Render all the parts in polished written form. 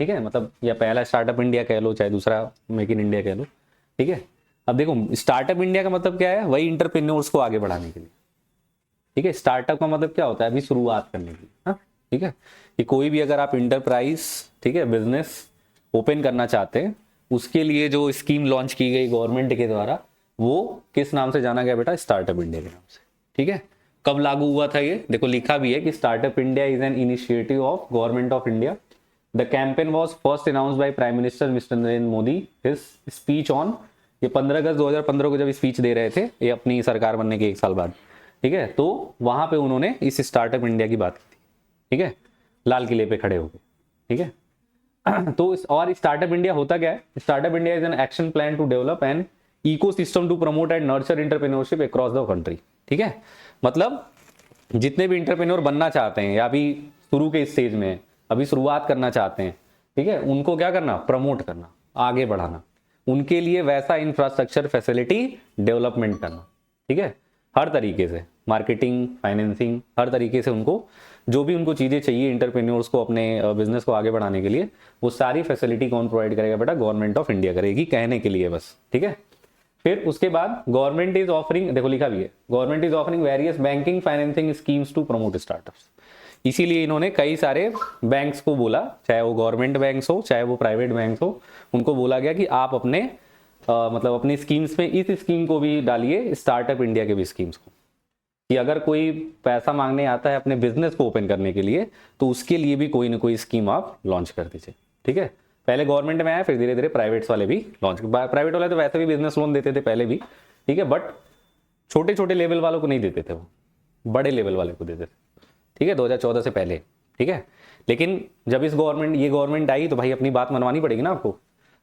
ठीक है, मतलब या पहला स्टार्टअप इंडिया कह लो, चाहे दूसरा मेक इन इंडिया कह लो। ठीक है, अब देखो स्टार्टअप इंडिया का मतलब क्या है, वही इंटरप्रेन्योर्स को आगे बढ़ाने के लिए। ठीक है, स्टार्टअप का मतलब क्या होता है, अभी शुरुआत करने की। हाँ, ठीक है, कि कोई भी अगर आप इंटरप्राइज, ठीक है, बिजनेस ओपन करना चाहते हैं, उसके लिए जो स्कीम लॉन्च की गई गवर्नमेंट के द्वारा, वो किस नाम से जाना गया बेटा, स्टार्टअप इंडिया के नाम से। ठीक है, कब लागू हुआ था ये, देखो लिखा भी है कि startup India is an initiative of government of India. The campaign was first announce bye prime minister mister Narendra Modi his speech on, ये 15 अगस्त 2015 को जब स्पीच दे रहे थे ये अपनी सरकार बनने के 1 साल बाद। ठीक है, तो वहां पे उन्होंने इस स्टार्टअप इंडिया की बात की थी। ठीक है, लाल किले पे खड़े होकर। ठीक है, तो और स्टार्टअप इंडिया होता क्या है, startup India is an action plan to develop an ecosystem to promote and nurture entrepreneurship across the country. ठीक है, मतलब जितने भी इंटरप्रेन्योर बनना चाहते हैं या अभी शुरू के स्टेज में हैं, अभी शुरुआत करना चाहते हैं, ठीक है, उनको क्या करना, प्रमोट करना, आगे बढ़ाना, उनके लिए वैसा इंफ्रास्ट्रक्चर फैसिलिटी डेवलपमेंट करना। ठीक है, हर तरीके से मार्केटिंग, फाइनेंसिंग, हर तरीके से उनको जो भी उनको चीजें चाहिए इंटरप्रेन्योर्स को अपने बिजनेस को आगे बढ़ाने के लिए, वो सारी फैसिलिटी कौन प्रोवाइड करेगा बेटा, गवर्नमेंट ऑफ इंडिया करेगी, कहने के लिए बस। ठीक है, फिर उसके बाद गवर्नमेंट इज ऑफरिंग, देखो लिखा भी है, government is offering various banking financing schemes to promote startups. इसीलिए इन्होंने कई सारे बैंक्स को बोला, चाहे वो गवर्नमेंट बैंक्स हो चाहे वो प्राइवेट बैंक्स हो, उनको बोला गया कि आप अपने मतलब अपनी स्कीम्स में इस स्कीम को भी डालिए, स्टार्टअप इंडिया के भी स्कीम्स को, कि अगर कोई पैसा मांगने आता है अपने बिजनेस को ओपन करने के लिए, तो उसके लिए भी कोई ना कोई स्कीम आप लॉन्च कर दीजिए। ठीक है, पहले गवर्नमेंट में आया, फिर धीरे धीरे प्राइवेट्स वाले भी लॉन्च, प्राइवेट वाले तो वैसे भी बिजनेस लोन देते थे पहले भी। ठीक है, बट छोटे छोटे लेवल वालों को नहीं देते थे, वो बड़े लेवल वाले को देते थे। ठीक है, 2014 से पहले। ठीक है, लेकिन जब ये गवर्नमेंट आई तो भाई अपनी बात मनवानी पड़ेगी ना आपको,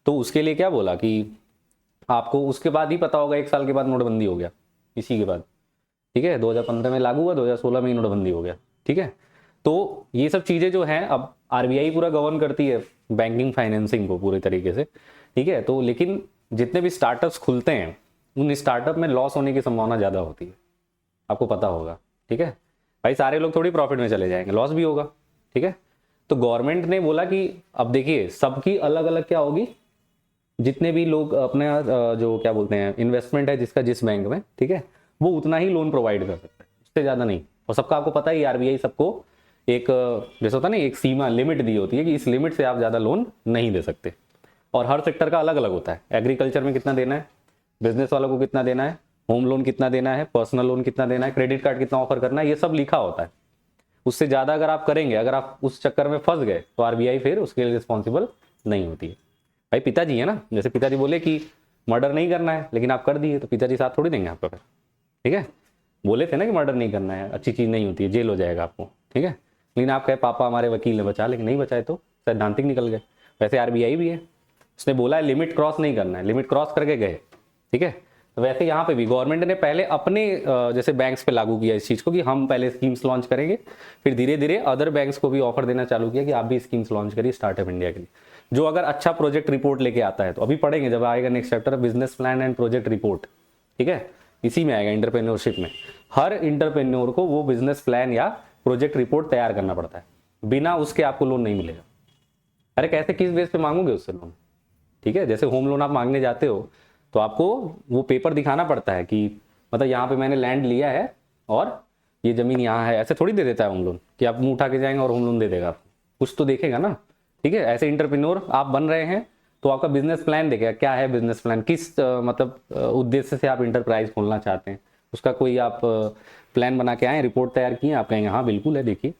तो उसके लिए क्या बोला कि आपको उसके बाद ही पता होगा, 1 साल के बाद नोटबंदी हो गया इसी के बाद। ठीक है, 2015 में लागू हुआ, 2016 में ही नोटबंदी हो गया। ठीक है, तो ये सब चीजें जो हैं, अब आरबीआई पूरा गवर्न करती है बैंकिंग फाइनेंसिंग को पूरे तरीके से। ठीक है, तो लेकिन जितने भी स्टार्टअप्स खुलते हैं, उन स्टार्टअप में लॉस होने की संभावना ज्यादा होती है, आपको पता होगा। ठीक है भाई, सारे लोग थोड़ी प्रॉफिट में चले जाएंगे, लॉस भी होगा। ठीक है, तो गवर्नमेंट ने बोला कि अब देखिए सबकी अलग अलग क्या होगी, जितने भी लोग अपने जो क्या बोलते हैं इन्वेस्टमेंट है जिसका जिस बैंक में, ठीक है, वो उतना ही लोन प्रोवाइड कर सकता है, उससे ज्यादा नहीं। और सबका आपको पता ही, आरबीआई सबको एक जैसे होता है ना, एक सीमा लिमिट दी होती है कि इस लिमिट से आप ज्यादा लोन नहीं दे सकते। और हर सेक्टर का अलग अलग होता है, एग्रीकल्चर में कितना देना है, बिजनेस वालों को कितना देना है, होम लोन कितना देना है, पर्सनल लोन कितना देना है, क्रेडिट कार्ड कितना ऑफर करना है, ये सब लिखा होता है। उससे ज्यादा अगर आप करेंगे, अगर आप उस चक्कर में फंस गए, तो आरबीआई फिर उसके लिए रिस्पॉन्सिबल नहीं होती है। भाई पिताजी है ना, जैसे पिताजी बोले कि मर्डर नहीं करना है, लेकिन आप कर दिए, तो पिताजी साथ थोड़ी देंगे आपका फिर। ठीक है, बोले थे ना कि मर्डर नहीं करना है, अच्छी चीज नहीं होती है, जेल हो जाएगा आपको। ठीक है, लेकिन आप कहे पापा हमारे वकील ने बचा, लेकिन नहीं बचाए तो सैद्धांतिक निकल गए। वैसे आरबीआई भी है, उसने बोला है लिमिट क्रॉस नहीं करना है, लिमिट क्रॉस करके गए। ठीक है, तो वैसे यहाँ पे भी गवर्नमेंट ने पहले अपने जैसे बैंक्स पे लागू किया इस चीज को, कि हम पहले स्कीम्स लॉन्च करेंगे, फिर धीरे धीरे अदर बैंक्स को भी ऑफर देना चालू किया कि आप भी स्कीम्स लॉन्च करिए स्टार्टअप इंडिया के लिए। जो अगर अच्छा प्रोजेक्ट रिपोर्ट लेके आता है, तो अभी पढ़ेंगे जब आएगा next chapter, business plan and project report. ठीक है, इसी में आएगा इंटरप्रेन्योरशिप में। हर इंटरप्रेन्योर को वो बिजनेस प्लान या प्रोजेक्ट रिपोर्ट तैयार करना पड़ता है, बिना उसके आपको लोन नहीं मिलेगा। अरे कैसे, किस बेस पे मांगोगे उससे लोन। ठीक है, जैसे होम लोन आप मांगने जाते हो, तो आपको वो पेपर दिखाना पड़ता है कि मतलब यहाँ पे मैंने लैंड लिया है और ये जमीन यहाँ है, ऐसे थोड़ी दे देता है होम लोन कि आप मुंह उठा के जाएंगे और होम लोन दे देगा आपको, कुछ तो देखेगा ना। ठीक है, ऐसे इंटरप्रेन्योर आप बन रहे हैं, तो आपका बिजनेस प्लान देखेगा, क्या है बिजनेस प्लान, किस मतलब उद्देश्य से आप इंटरप्राइज खोलना चाहते हैं, उसका कोई आप प्लान बना के आए, रिपोर्ट तैयार किए, आप कहेंगे हाँ बिल्कुल है, देखिए।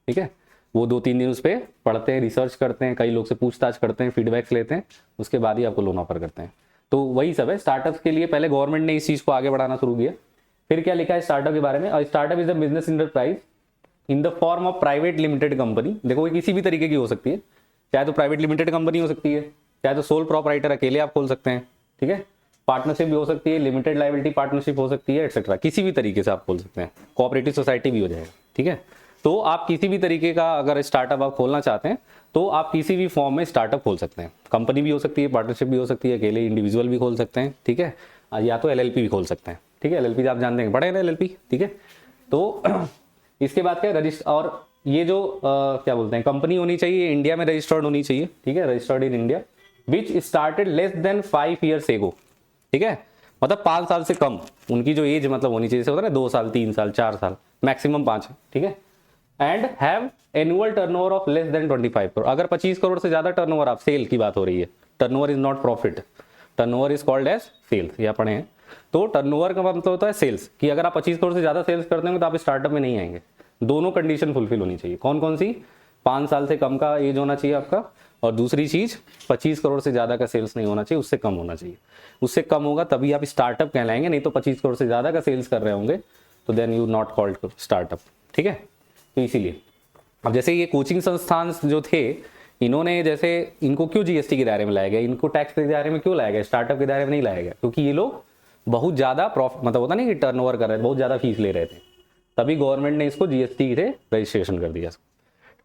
ठीक है, वो 2-3 दिन उस पर पढ़ते हैं, रिसर्च करते हैं, कई लोग से पूछताछ करते हैं, फीडबैक्स लेते हैं, उसके बाद ही आपको लोन ऑफर करते हैं। तो वही सब है स्टार्टअप्स के लिए, पहले गवर्नमेंट ने इस चीज को आगे बढ़ाना शुरू किया। फिर क्या लिखा है स्टार्टअप के बारे में, startup is a business enterprise in the form of private limited company. देखो ये किसी भी तरीके की हो सकती है, चाहे तो प्राइवेट लिमिटेड कंपनी हो सकती है, चाहे तो सोल प्रोपराइटर अकेले आप खोल सकते हैं। ठीक है, पार्टनरशिप भी हो सकती है, लिमिटेड लाइबिलिटी पार्टनरशिप हो सकती है, एक्सेट्रा, किसी भी तरीके से आप खोल सकते हैं, कोऑपरेटिव सोसाइटी भी हो जाएगा। ठीक है, तो आप किसी भी तरीके का अगर स्टार्टअप आप खोलना चाहते हैं, तो आप किसी भी फॉर्म में स्टार्टअप खोल सकते हैं, कंपनी भी हो सकती है, पार्टनरशिप भी हो सकती है, अकेले इंडिविजुअल भी खोल सकते हैं। ठीक है, या तो एलएलपी भी खोल सकते हैं। ठीक है, एलएलपी आप जानते हैं, पढ़े ना एलएलपी। ठीक है, तो इसके बाद क्या रजिस्टर, और ये जो क्या बोलते हैं कंपनी होनी चाहिए, इंडिया में रजिस्टर्ड होनी चाहिए, ठीक है, registered in India, which started less than 5 years ago, ठीक है, मतलब 5 साल से कम उनकी जो एज मतलब होनी चाहिए, जैसे होता है ना 2 साल 3 साल 4 साल, मैक्सिमम 5 है, ठीक है, and have annual turnover of less than 25 crore. अगर 25 करोड़ से ज्यादा टर्नओवर, आप सेल की बात हो रही है, turnover is not profit, turnover is called as sales, या पढ़े हैं, तो टर्नओवर का मतलब होता है सेल्स, कि अगर आप 25 करोड़ से ज्यादा सेल्स करते होंगे तो आप स्टार्टअप में नहीं आएंगे। दोनों कंडीशन फुलफिल होनी चाहिए। कौन कौन सी? 5 साल से कम का एज होना चाहिए आपका, और दूसरी चीज 25 करोड़ से ज्यादा का सेल्स नहीं होना चाहिए, उससे कम होना चाहिए। उससे कम होगा तभी आप स्टार्टअप कहलाएंगे, नहीं तो 25 करोड़ से ज्यादा का सेल्स कर रहे होंगे तो then you not called startup, ठीक है। तो इसीलिए अब जैसे ये कोचिंग संस्थान जो थे, इन्होंने जैसे इनको क्यों जीएसटी के दायरे में लाया गया, इनको टैक्स के दायरे में क्यों लाया गया, स्टार्टअप के दायरे में नहीं लाया गया, क्योंकि ये लोग बहुत ज्यादा प्रॉफिट, मतलब होता नहीं कि टर्नओवर कर रहे थे, बहुत ज्यादा फीस ले रहे थे, तभी गवर्नमेंट ने इसको जीएसटी से रजिस्ट्रेशन कर दिया।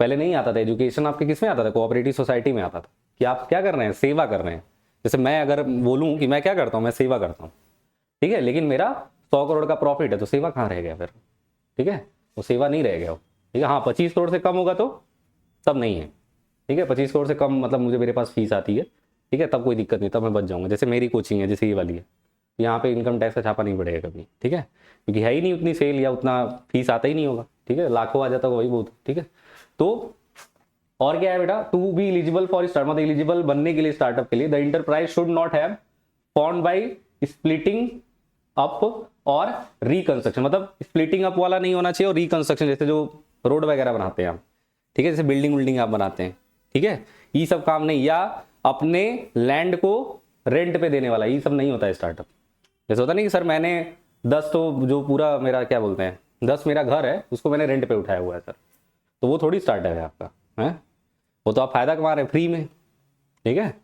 पहले नहीं आता था, एजुकेशन आपके किस में आता था, कोऑपरेटिव सोसाइटी में आता था, कि आप क्या कर रहे हैं, सेवा कर रहे हैं। जैसे मैं अगर बोलूं कि मैं क्या करता हूं, मैं सेवा करता हूं, ठीक है, लेकिन मेरा 100 करोड़ का प्रॉफिट है, तो सेवा कहाँ रह गया फिर, ठीक है, वो सेवा नहीं रह गया वो, ठीक है। हाँ 25 करोड़ से कम होगा तो तब नहीं है, ठीक है, 25 करोड़ से कम मतलब मुझे मेरे पास फीस आती है, ठीक है, तब कोई दिक्कत नहीं, तब मैं बच जाऊंगा। जैसे मेरी कोचिंग है, जैसे ये वाली है, यहाँ पे इनकम टैक्स का छापा नहीं पड़ेगा कभी, ठीक है, क्योंकि है ही नहीं उतनी सेल या उतना फीस आता ही नहीं होगा, ठीक है, लाखों आ जाता होगा वही बहुत, ठीक है। तो और क्या है बेटा, to be eligible for start, मतलब एलिजिबल बनने के लिए स्टार्टअप के लिए, the enterprise should not have formed by splitting up or reconstruction, मतलब स्प्लिटिंग अप वाला नहीं होना चाहिए, और रिकंस्ट्रक्शन जैसे जो रोड वगैरह बनाते हैं आप, ठीक है, जैसे बिल्डिंग आप बनाते हैं, ठीक है, ये सब काम नहीं, या अपने लैंड को रेंट पे देने वाला, ये सब नहीं होता है स्टार्टअप। जैसे होता नहीं कि सर मैंने 10 तो जो पूरा मेरा क्या बोलते हैं 10 मेरा घर है उसको मैंने रेंट पे उठाया हुआ है सर, तो वो थोड़ी स्टार्टअप है आपका, है वो तो आप फायदा कमा रहे हैं फ्री में, ठीक है,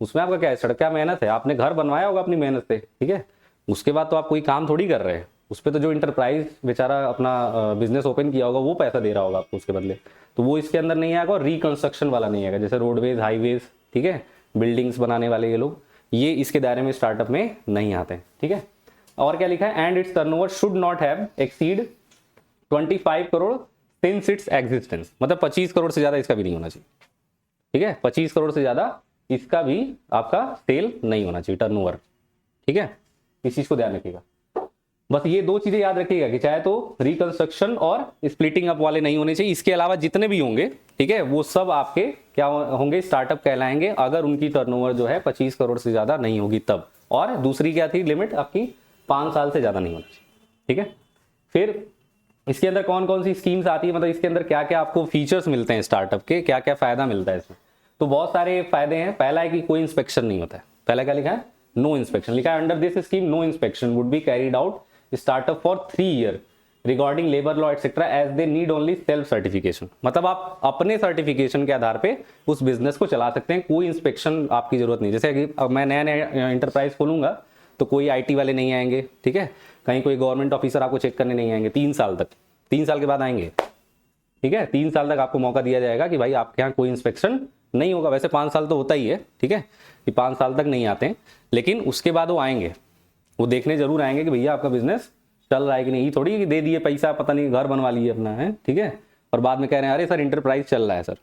उसमें आपका क्या है स्टार्टअप, क्या मेहनत है, आपने घर बनवाया होगा अपनी मेहनत से, ठीक है, उसके बाद तो आप कोई काम थोड़ी कर रहे हैं उस पर, तो जो इंटरप्राइज बेचारा अपना बिजनेस ओपन किया होगा वो पैसा दे रहा होगा आपको उसके बदले, तो वो इसके अंदर नहीं आएगा, और रिकंस्ट्रक्शन वाला नहीं आएगा, जैसे रोडवेज हाईवेज, ठीक है, बिल्डिंग्स बनाने वाले ये लोग, ये इसके दायरे में स्टार्टअप में नहीं आते, ठीक है। और क्या लिखा है, and it's turnover should not have exceed 25 crore since its existence, मतलब 25 करोड़ से ज्यादा इसका भी नहीं होना चाहिए, ठीक है, 25 करोड़ से ज्यादा इसका भी आपका सेल नहीं होना चाहिए, टर्नओवर, ठीक है, इस चीज को ध्यान रखिएगा। बस ये 2 चीजें याद रखिएगा कि चाहे तो रिकंस्ट्रक्शन और स्प्लिटिंग अप वाले नहीं होने चाहिए, इसके अलावा जितने भी होंगे, ठीक है, वो सब आपके क्या होंगे, स्टार्टअप कहलाएंगे, अगर उनकी टर्नओवर जो है 25 करोड़ से ज्यादा नहीं होगी तब। और दूसरी क्या थी लिमिट आपकी, 5 साल से ज्यादा नहीं होना चाहिए, ठीक है। फिर इसके अंदर कौन कौन सी स्कीम्स आती है, मतलब इसके अंदर क्या क्या आपको फीचर्स मिलते हैं स्टार्टअप के, क्या क्या फायदा मिलता है इसमें, तो बहुत सारे फायदे हैं। पहला है कि कोई इंस्पेक्शन नहीं होता है, पहला क्या लिखा है, नो इंस्पेक्शन लिखा है, under this scheme no inspection would be carried out startup for 3 year regarding labour law etcetera as they need only self certification, मतलब आप अपने सर्टिफिकेशन के आधार पे उस बिजनेस को चला सकते हैं, कोई इंस्पेक्शन आपकी जरूरत नहीं। जैसे कि अब मैं नया नया इंटरप्राइज खोलूंगा तो कोई आईटी वाले नहीं आएंगे, ठीक है, कहीं कोई गवर्नमेंट ऑफिसर आपको चेक करने नहीं आएंगे 3 साल तक, 3 साल के बाद आएंगे, ठीक है, 3 साल तक आपको मौका दिया जाएगा कि भाई आपके यहाँ कोई इंस्पेक्शन नहीं होगा। वैसे 5 साल तो होता ही है, ठीक है, कि 5 साल तक नहीं आते हैं, लेकिन उसके बाद वो आएंगे, वो देखने जरूर आएंगे कि भैया आपका बिजनेस चल रहा है कि नहीं, थोड़ी कि दे दिए पैसा पता नहीं घर बनवा लिए अपना, है, ठीक है, और बाद में कह रहे हैं अरे सर इंटरप्राइज चल रहा है सर,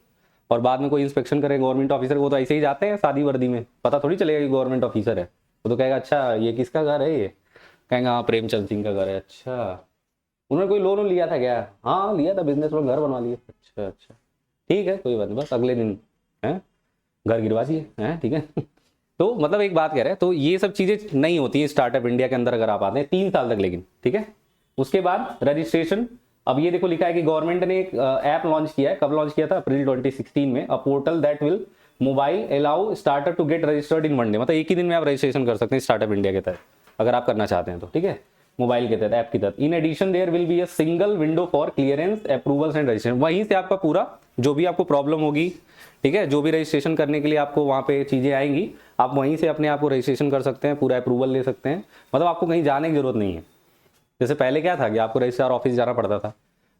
और बाद में कोई इंस्पेक्शन करे गवर्नमेंट ऑफिसर, वो तो ऐसे ही जाते हैं सादी वर्दी में, पता थोड़ी चलेगा कि गवर्नमेंट ऑफिसर है, वो तो कहेगा अच्छा ये किसका घर है, ये कहेंगे हाँ प्रेमचंद सिंह का घर है, अच्छा उन्होंने कोई लोन लिया था क्या, हाँ लिया था, बिजनेस लोन घर बनवा लिए, अच्छा अच्छा ठीक है कोई बात नहीं, बस अगले दिन है घर गिरवा दिए, है, ठीक है। तो मतलब एक बात कह रहे हैं, तो ये सब चीजें नहीं होती हैं स्टार्टअप इंडिया के अंदर अगर आप आते हैं 3 साल तक, लेकिन ठीक है। उसके बाद रजिस्ट्रेशन, अब ये देखो लिखा है कि गवर्नमेंट ने एक ऐप लॉन्च किया है, कब लॉन्च किया था, अप्रैल 2016 में, a portal that will mobile allow startup to get registered in 1 day, मतलब एक ही दिन में आप रजिस्ट्रेशन कर सकते हैं स्टार्टअप इंडिया के तहत अगर आप करना चाहते हैं तो, ठीक है, मोबाइल के तहत, ऐप के तहत। In addition there will be a single window for clearance approvals and registration, वहीं से आपका पूरा जो भी आपको प्रॉब्लम होगी, ठीक है, जो भी रजिस्ट्रेशन करने के लिए आपको वहां पे चीजें आएंगी, आप वहीं से अपने आप को रजिस्ट्रेशन कर सकते हैं, पूरा अप्रूवल ले सकते हैं, मतलब आपको कहीं जाने की जरूरत नहीं है। जैसे पहले क्या था कि आपको रजिस्ट्रार ऑफिस जाना पड़ता था,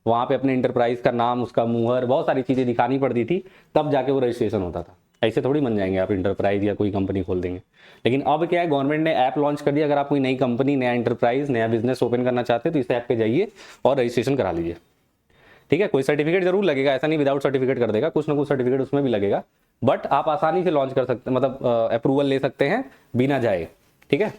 वहां पे अपने इंटरप्राइज का नाम, उसका मुहर, बहुत सारी चीजें दिखानी पड़ती थी, तब जाके वो रजिस्ट्रेशन होता था। ऐसे थोड़ी बन जाएंगे आप इंटरप्राइज या कोई कंपनी खोल देंगे। लेकिन अब क्या है, गवर्नमेंट ने ऐप लॉन्च कर दिया, अगर आप कोई नई कंपनी, नया इंटरप्राइज, नया बिजनेस ओपन करना चाहते हैं तो इस ऐप पे जाइए और रजिस्ट्रेशन करा लीजिए। ठीक है, कोई सर्टिफिकेट जरूर लगेगा, ऐसा नहीं विदाउट सर्टिफिकेट कर देगा, कुछ ना कुछ सर्टिफिकेट उसमें भी लगेगा, बट आप आसानी से लॉन्च कर सकते हैं, मतलब अप्रूवल ले सकते हैं बिना जाए। ठीक है,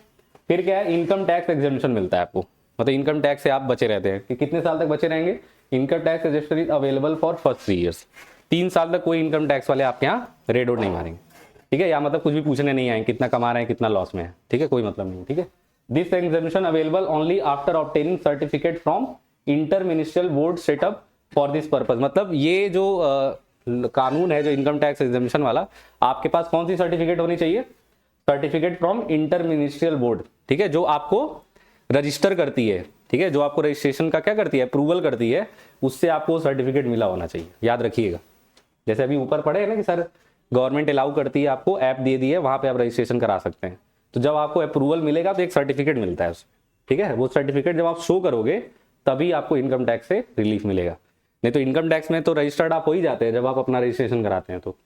फिर क्या है, इनकम टैक्स एग्जेम्पशन मिलता है आपको, मतलब इनकम टैक्स से आप बचे रहते हैं कि कितने साल तक बचे रहेंगे, income tax exemption is available for first 3 years. 3 साल तक कोई इनकम टैक्स वाले आपके यहाँ रेड आउट नहीं मारेंगे। ठीक है, या मतलब कुछ भी पूछने नहीं आए कितना कमा रहे हैं कितना लॉस में है। ठीक है, कोई मतलब नहीं। ठीक है, this exemption available only after obtaining certificate from inter ministerial board setup for this purpose. मतलब ये जो कानून है जो इनकम टैक्स एग्जेम्पशन वाला, आपके पास कौन सी सर्टिफिकेट होनी चाहिए, certificate from inter ministerial board. ठीक है, जो आपको रजिस्टर करती है, ठीक है, जो आपको रजिस्ट्रेशन का क्या करती है, अप्रूवल करती है, उससे आपको सर्टिफिकेट मिला होना चाहिए, याद रखिएगा। जैसे अभी ऊपर पढ़े है ना कि सर गवर्नमेंट अलाउ करती है, आपको ऐप दे दी है, वहां पे आप रजिस्ट्रेशन करा सकते हैं, तो जब आपको अप्रूवल मिलेगा तो एक सर्टिफिकेट मिलता है उसमें। ठीक है, वो सर्टिफिकेट जब आप शो करोगे तभी आपको इनकम टैक्स से रिलीफ मिलेगा, नहीं तो इनकम टैक्स में तो रजिस्टर्ड आप हो ही जाते हैं जब आप अपना रजिस्ट्रेशन कराते हैं। तो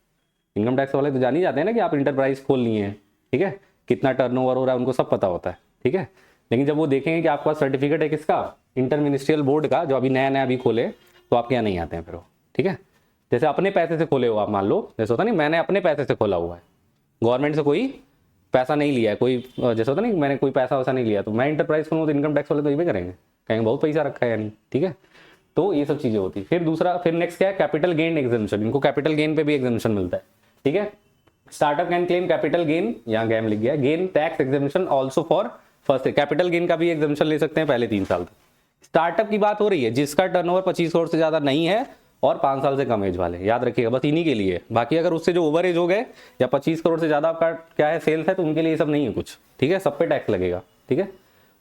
इनकम टैक्स वाले तो जान ही जाते हैं ना कि आप इंटरप्राइज खोल लिए हैं, ठीक है, कितना टर्नओवर हो रहा है उनको सब पता होता है। ठीक है, लेकिन जब वो देखेंगे कि आपके पास सर्टिफिकेट है किसका, इंटर मिनिस्ट्रियल बोर्ड का, जो अभी नया नया अभी खोले, तो आपके यहाँ नहीं आते हैं फिर वो। ठीक है, जैसे अपने पैसे से खोले हो आप, मान लो जैसे होता नहीं मैंने अपने पैसे से खोला हुआ है, गवर्नमेंट से कोई पैसा नहीं लिया है, कोई जैसे होता नहीं मैंने कोई पैसा वैसा नहीं लिया, तो मैं इंटरप्राइज खोलूँ तो इनकम टैक्स वाले तो ये भी करेंगे, कहेंगे बहुत पैसा रखा है यानी। ठीक है, तो ये सब चीजें होती है। फिर दूसरा, फिर नेक्स्ट क्या है, कैपिटल गेन एग्जेम्पशन, इनको कैपिटल गेन पे भी एग्जेम्पशन मिलता है। ठीक है, startup can claim capital gain, यहाँ गैम लिख गया, gain tax exemption also for first, capital gain का भी एग्जेम्पशन ले सकते हैं पहले 3 साल तक। स्टार्टअप की बात हो रही है जिसका टर्नओवर 25 करोड़ से ज्यादा नहीं है और 5 साल से कम एज वाले, याद रखिएगा, बस इन्हीं के लिए। बाकी अगर उससे जो ओवर एज हो गए या 25 करोड़ से ज्यादा आपका क्या है सेल्स है, तो उनके लिए ये सब नहीं है कुछ। ठीक है, सब पे टैक्स लगेगा। ठीक है,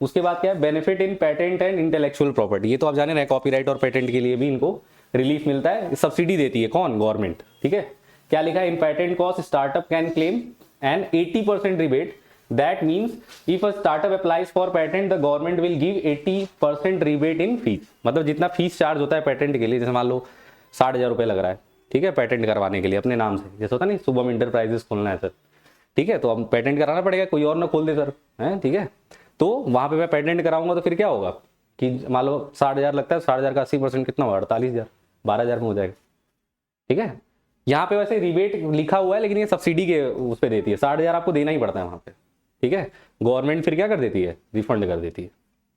उसके बाद क्या है, benefit in patent and intellectual property, ये तो आप जाने रहे, कॉपीराइट और पेटेंट के लिए भी इनको रिलीफ मिलता है, सब्सिडी देती है कौन, गवर्नमेंट। ठीक है, क्या लिखा है, in patent cost startup can claim an 80% rebate, that means if a startup applies for patent the government will give 80% rebate in fees. मतलब जितना फीस चार्ज होता है पेटेंट के लिए, जैसे मान लो 60,000 रुपये लग रहा है, ठीक है, पेटेंट करवाने के लिए अपने नाम से, जैसे होता नहीं शुभम इंटरप्राइजेस खोलना है सर, ठीक है, तो अब पेटेंट कराना पड़ेगा, कोई और ना खोल दे सर, है, ठीक है, तो वहां पे मैं पेटेंट कराऊंगा तो फिर क्या होगा कि मान लो 60,000 लगता है, 60,000 का 80% कितना होगा, 48,000, 12,000 में हो जाएगा। ठीक है, यहाँ पे वैसे रिबेट लिखा हुआ है लेकिन ये सब्सिडी के उस पर देती है, 60,000 आपको देना ही पड़ता है वहां पे। ठीक है, गवर्नमेंट फिर क्या कर देती है, रिफंड कर देती है।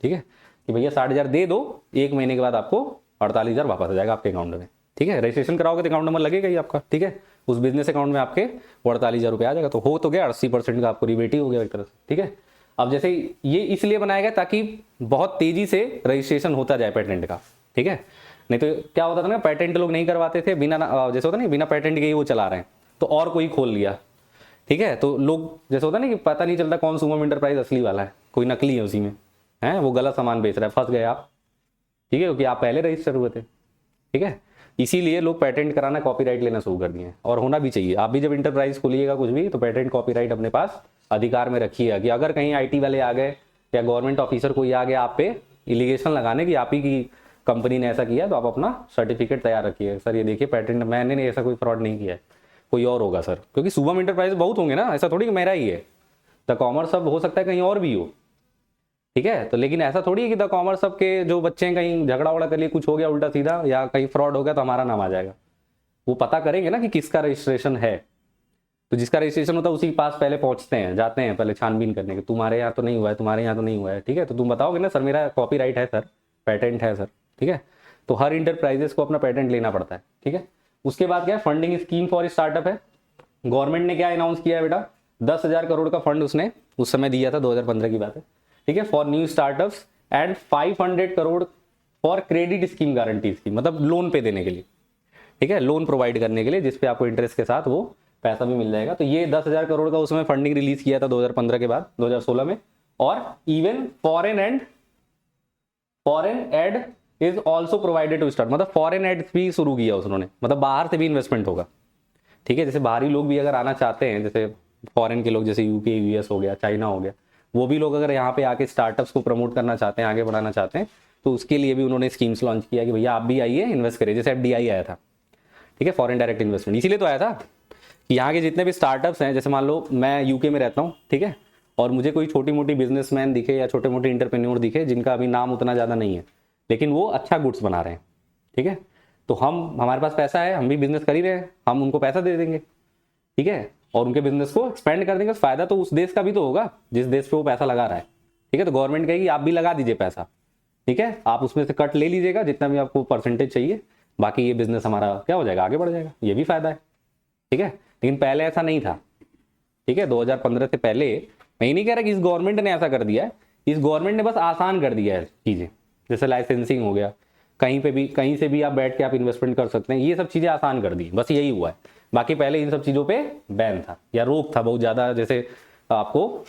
ठीक है, कि भैया 60,000 दे दो, 1 महीने के बाद आपको 48,000 वापस आ जाएगा आपके अकाउंट में। ठीक है, रजिस्ट्रेशन कराओगे तो अकाउंट नंबर लगेगा ही आपका। ठीक है, उस बिजनेस अकाउंट में आपके 48,000 रुपये आ जाएगा, तो हो तो गया 80% का आपको रिबेट ही हो गया एक तरह से। ठीक है, अब जैसे ये इसलिए बनाया गया ताकि बहुत तेजी से रजिस्ट्रेशन होता जाए पेटेंट का। ठीक है, नहीं तो क्या होता था ना, पेटेंट लोग नहीं करवाते थे, बिना जैसे होता नहीं बिना पेटेंट के ही वो चला रहे हैं, तो और कोई खोल लिया। ठीक है, तो लोग जैसे होता ना कि पता नहीं चलता कौन शुभम इंटरप्राइज असली वाला है, कोई नकली है उसी में, है वो गलत सामान बेच रहा है, फंस गए आप। ठीक है, क्योंकि आप पहले रजिस्टर हुए थे। ठीक है, इसीलिए लोग पेटेंट कराना, कॉपीराइट लेना शुरू कर दिए हैं, और होना भी चाहिए। आप भी जब इंटरप्राइज खोलिएगा कुछ भी, तो पेटेंट कॉपीराइट अपने पास अधिकार में रखिएगा, कि अगर कहीं आईटी वाले आ गए या गवर्नमेंट ऑफिसर कोई आ गया आप पे इलीगेशन लगाने की आप ही की कंपनी ने ऐसा किया, तो आप अपना सर्टिफिकेट तैयार रखिए, सर ये देखिए पेटेंट मैंने नहीं, ऐसा कोई फ्रॉड नहीं किया है, कोई और होगा सर, क्योंकि शुभम इंटरप्राइज बहुत होंगे ना, ऐसा थोड़ी कि मेरा ही है, द कॉमर्स अब हो सकता है कहीं और भी हो। ठीक है, तो लेकिन ऐसा थोड़ी है कि द कॉमर्स सब के जो बच्चे हैं कहीं झगड़ा वगड़ा कर लिए, कुछ हो गया उल्टा सीधा या कहीं फ्रॉड हो गया तो हमारा नाम आ जाएगा। वो पता करेंगे ना कि किसका रजिस्ट्रेशन है, तो जिसका रजिस्ट्रेशन होता है उसी के पास पहले पहुंचते हैं, जाते हैं पहले छानबीन करने के, तुम्हारे यहाँ तो नहीं हुआ है, तुम्हारे यहाँ तो नहीं हुआ है। ठीक है, तो तुम बताओगे ना सर मेरा कॉपीराइट है सर, पेटेंट है सर। ठीक है, तो हर इंटरप्राइजेस को अपना पेटेंट लेना पड़ता है। ठीक है, उसके बाद क्या है, फंडिंग स्कीम फॉर स्टार्टअप है। गवर्नमेंट ने क्या अनाउंस किया है बेटा, 10,000 करोड़ का फंड उसने उस समय दिया था, 2015 की बात है। ठीक है, for new startups and 500 crore for credit scheme guarantee scheme, मतलब लोन पे देने के लिए। ठीक है, लोन प्रोवाइड करने के लिए, जिसपे आपको इंटरेस्ट के साथ वो पैसा भी मिल जाएगा। तो ये 10,000 करोड़ का उसमें फंडिंग रिलीज किया था 2015 के बाद, 2016 में। और even foreign aid is also provided to start, मतलब फॉरेन एड भी शुरू किया उन्होंने, मतलब बाहर से भी इन्वेस्टमेंट होगा। ठीक है, जैसे बाहरी लोग भी अगर आना चाहते हैं, जैसे फॉरेन के लोग, जैसे यूके यूएस हो गया, चाइना हो गया, वो भी लोग अगर यहाँ पे आके स्टार्टअप्स को प्रमोट करना चाहते हैं, आगे बढ़ाना चाहते हैं, तो उसके लिए भी उन्होंने स्कीम्स लॉन्च किया कि भैया आप भी आइए इन्वेस्ट करिए, जैसे एफडीआई आया था। ठीक है, फॉरेन डायरेक्ट इन्वेस्टमेंट, इसीलिए तो आया था कि यहाँ के जितने भी स्टार्टअप्स हैं, जैसे मान लो मैं यूके में रहता हूँ, ठीक है, और मुझे कोई छोटी मोटी बिजनेसमैन दिखे या छोटे मोटे इंटरप्रेन्योर दिखे जिनका अभी नाम उतना ज़्यादा नहीं है, लेकिन वो अच्छा गुड्स बना रहे हैं, ठीक है, तो हमारे पास पैसा है, हम भी बिजनेस कर ही रहे हैं, हम उनको पैसा दे देंगे, ठीक है, और उनके बिजनेस को एक्सपेंड कर देंगे। फायदा तो उस देश का भी तो होगा जिस देश पे वो पैसा लगा रहा है, ठीक है। तो गवर्नमेंट कहेगी आप भी लगा दीजिए पैसा, ठीक है, आप उसमें से कट ले लीजिएगा जितना भी आपको परसेंटेज चाहिए, बाकी ये बिजनेस हमारा क्या हो जाएगा, आगे बढ़ जाएगा, ये भी फायदा है, ठीक है। लेकिन पहले ऐसा नहीं था, ठीक है। 2015 से पहले, मैं नहीं कह रहा कि इस गवर्नमेंट ने ऐसा कर दिया है, इस गवर्नमेंट ने बस आसान कर दिया है चीजें, जैसे लाइसेंसिंग हो गया, कहीं पे भी कहीं से भी आप बैठ के आप इन्वेस्टमेंट कर सकते हैं, ये सब चीजें आसान कर दी, बस यही हुआ है। बाकी पहले इन सब चीजों पे बैन था या रोक था बहुत ज्यादा, जैसे आपको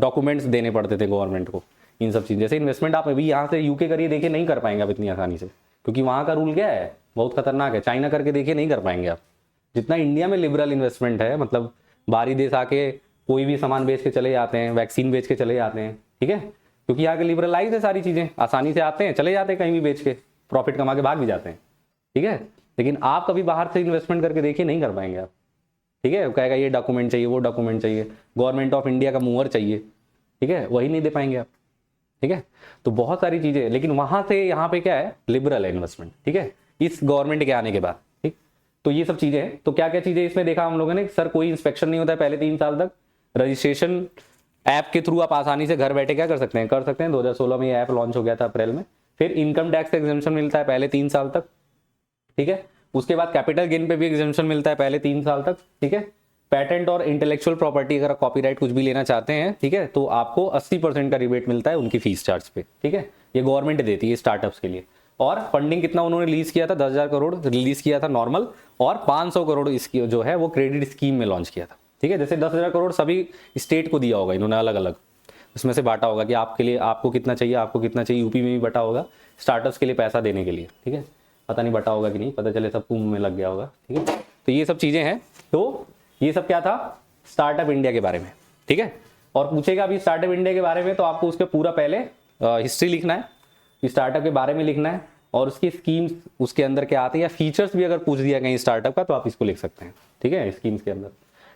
डॉक्यूमेंट्स देने पड़ते थे गवर्नमेंट को, इन सब चीज़। जैसे इन्वेस्टमेंट आप अभी यहाँ से यूके करिए देखिए, नहीं कर पाएंगे आप इतनी आसानी से, क्योंकि वहाँ का रूल क्या है, बहुत खतरनाक है। चाइना करके देखिए, नहीं कर पाएंगे आप। जितना इंडिया में लिबरल इन्वेस्टमेंट है, मतलब बाहरी देश आके कोई भी सामान बेच के चले जाते हैं, वैक्सीन बेच के चले जाते हैं, ठीक है, क्योंकि यहाँ के लिबरलाइज है सारी चीज़ें, आसानी से आते हैं चले जाते हैं, कहीं भी बेच के प्रॉफिट कमा के भाग भी जाते हैं, ठीक है। लेकिन आप कभी बाहर से इन्वेस्टमेंट करके देखिए, नहीं कर पाएंगे आप, ठीक है। कहेगा ये डॉक्यूमेंट चाहिए, वो डॉक्यूमेंट चाहिए, गवर्नमेंट ऑफ इंडिया का मूवर चाहिए, ठीक है, वही नहीं दे पाएंगे आप, ठीक है। तो बहुत सारी चीजें, लेकिन वहां से यहाँ पे क्या है, लिबरल है इन्वेस्टमेंट, ठीक है, इस गवर्नमेंट के आने के बाद, ठीक। तो ये सब चीजें हैं। तो क्या क्या चीजें इसमें देखा हम लोगों ने, सर कोई इंस्पेक्शन नहीं होता है पहले 3 साल तक, रजिस्ट्रेशन ऐप के थ्रू आप आसानी से घर बैठे क्या कर सकते हैं, 2016 में ये ऐप लॉन्च हो गया था अप्रैल में। फिर इनकम टैक्स एग्जेम्पशन मिलता है पहले 3 साल तक, ठीक है। उसके बाद कैपिटल गेन पे भी एग्जेम्पशन मिलता है पहले 3 साल तक, ठीक है। पेटेंट और इंटेलेक्चुअल प्रॉपर्टी, अगर आप कॉपीराइट कुछ भी लेना चाहते हैं, ठीक है, तो आपको 80% का रिबेट मिलता है उनकी फीस चार्ज पे, ठीक है। ये गवर्नमेंट देती है स्टार्टअप्स के लिए। और फंडिंग कितना उन्होंने रिलीज किया था, 10,000 करोड़ रिलीज किया था नॉर्मल, और 500 करोड़ इसकी जो है वो क्रेडिट स्कीम में लॉन्च किया था, ठीक है। जैसे 10,000 करोड़ सभी स्टेट को दिया होगा इन्होंने अलग अलग, उसमें से बांटा होगा कि आपके लिए आपको कितना चाहिए, आपको कितना चाहिए। यूपी में भी बटा होगा स्टार्टअप्स के लिए पैसा देने के लिए, ठीक है। पता नहीं बटा होगा कि नहीं, पता चले सब कुंभ में लग गया होगा, ठीक है। तो ये सब चीजें हैं। तो ये सब क्या था, स्टार्टअप इंडिया के बारे में, ठीक है। और पूछेगा अभी स्टार्टअप इंडिया के बारे में, तो आपको उसके पूरा पहले हिस्ट्री लिखना है, स्टार्टअप के बारे में लिखना है, और उसकी स्कीम्स उसके अंदर क्या आती है, या फीचर्स भी अगर पूछ दिया कहीं स्टार्टअप का, तो आप इसको लिख सकते हैं, ठीक है, स्कीम्स के अंदर,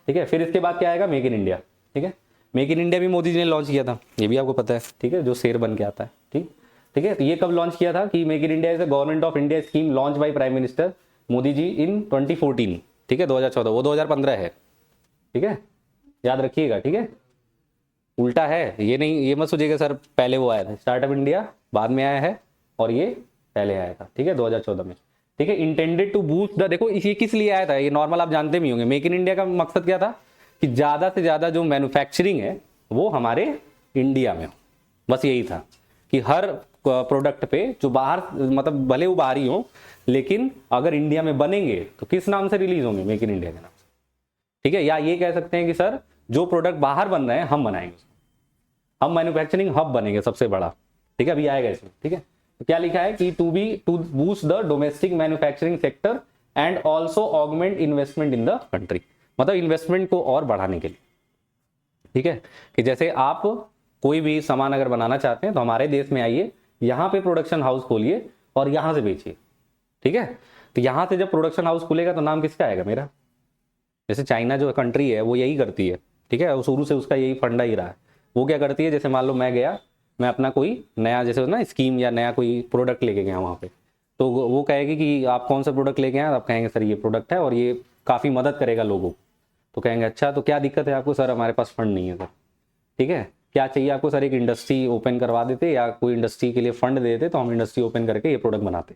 ठीक है। फिर इसके बाद क्या आएगा, मेक इन इंडिया, ठीक है। मेक इन इंडिया भी मोदी जी ने लॉन्च किया था, ये भी आपको पता है, ठीक है, जो शेर बन के आता है, ठीक है। तो ये कब लॉन्च किया था कि make in India is the government of India scheme launch by prime minister Modi ji in 2014, ठीक है, 2014, वो 2015 है, ठीक है, याद रखिएगा, ठीक है। उल्टा है, ये नहीं, ये मत सोचिएगा सर पहले वो आया था, स्टार्टअप इंडिया बाद में आया है और ये पहले आया था, ठीक है, 2014 में, ठीक है। इंटेंडेड टू बूस्ट द, देखो ये किस लिए आया था, ये नॉर्मल आप जानते भी होंगे। मेक इन इंडिया का मकसद क्या था कि ज्यादा से ज्यादा जो मैन्युफैक्चरिंग है वो हमारे इंडिया में हो, बस यही था कि हर प्रोडक्ट पे जो बाहर, मतलब भले वो बाहरी हो, लेकिन अगर इंडिया में बनेंगे तो किस नाम से रिलीज होंगे, मेक इन इंडिया के नाम से, ठीक है। या ये कह सकते हैं कि सर जो प्रोडक्ट बाहर बन रहे हैं हम बनाएंगे, हम मैन्युफैक्चरिंग हब बनेंगे सबसे बड़ा, ठीक है, अभी आएगा इसमें, ठीक है। तो क्या लिखा है कि to boost the domestic manufacturing sector and also augment investment in the country, मतलब इन्वेस्टमेंट को और बढ़ाने के लिए, ठीक है। कि जैसे आप कोई भी सामान अगर बनाना चाहते हैं तो हमारे देश में आइए, यहाँ पे प्रोडक्शन हाउस खोलिए और यहाँ से बेचिए, ठीक है। तो यहाँ से जब प्रोडक्शन हाउस खुलेगा तो नाम किसका आएगा, मेरा। जैसे चाइना जो कंट्री है वो यही करती है, ठीक है, शुरू से उसका यही फंडा ही रहा है। वो क्या करती है, जैसे मान लो मैं गया, मैं अपना कोई नया जैसे ना स्कीम या नया कोई प्रोडक्ट लेके गया वहाँ पे, तो वो कहेगी कि आप कौन सा प्रोडक्ट लेके आए, आप कहेंगे सर ये प्रोडक्ट है और ये काफ़ी मदद करेगा लोगों को। तो कहेंगे अच्छा तो क्या दिक्कत है आपको, सर हमारे पास फंड नहीं है सर, ठीक है, क्या चाहिए आपको, सर एक इंडस्ट्री ओपन करवा देते या कोई इंडस्ट्री के लिए फंड दे देते तो हम इंडस्ट्री ओपन करके ये प्रोडक्ट बनाते।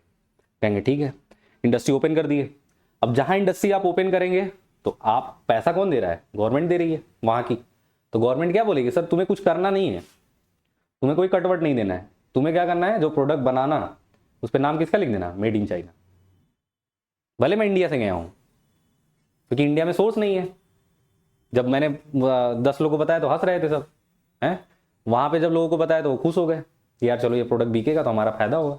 कहेंगे ठीक है, इंडस्ट्री ओपन कर दिए। अब जहाँ इंडस्ट्री आप ओपन करेंगे तो आप, पैसा कौन दे रहा है, गवर्नमेंट दे रही है वहाँ की। तो गवर्नमेंट क्या बोलेगी, सर तुम्हें कुछ करना नहीं है, तुम्हें कोई कटवट नहीं देना है, तुम्हें क्या करना है, जो प्रोडक्ट बनाना उस पर नाम किसका लिख देना, मेड इन चाइना। भले मैं इंडिया से गया हूँ, क्योंकि इंडिया में सोर्स नहीं है। जब मैंने 10 लोगों को बताया तो हंस रहे थे सब, हैं, वहां पे जब लोगों को बताया तो वो खुश हो गए, यार चलो ये प्रोडक्ट बिकेगा तो हमारा फायदा होगा।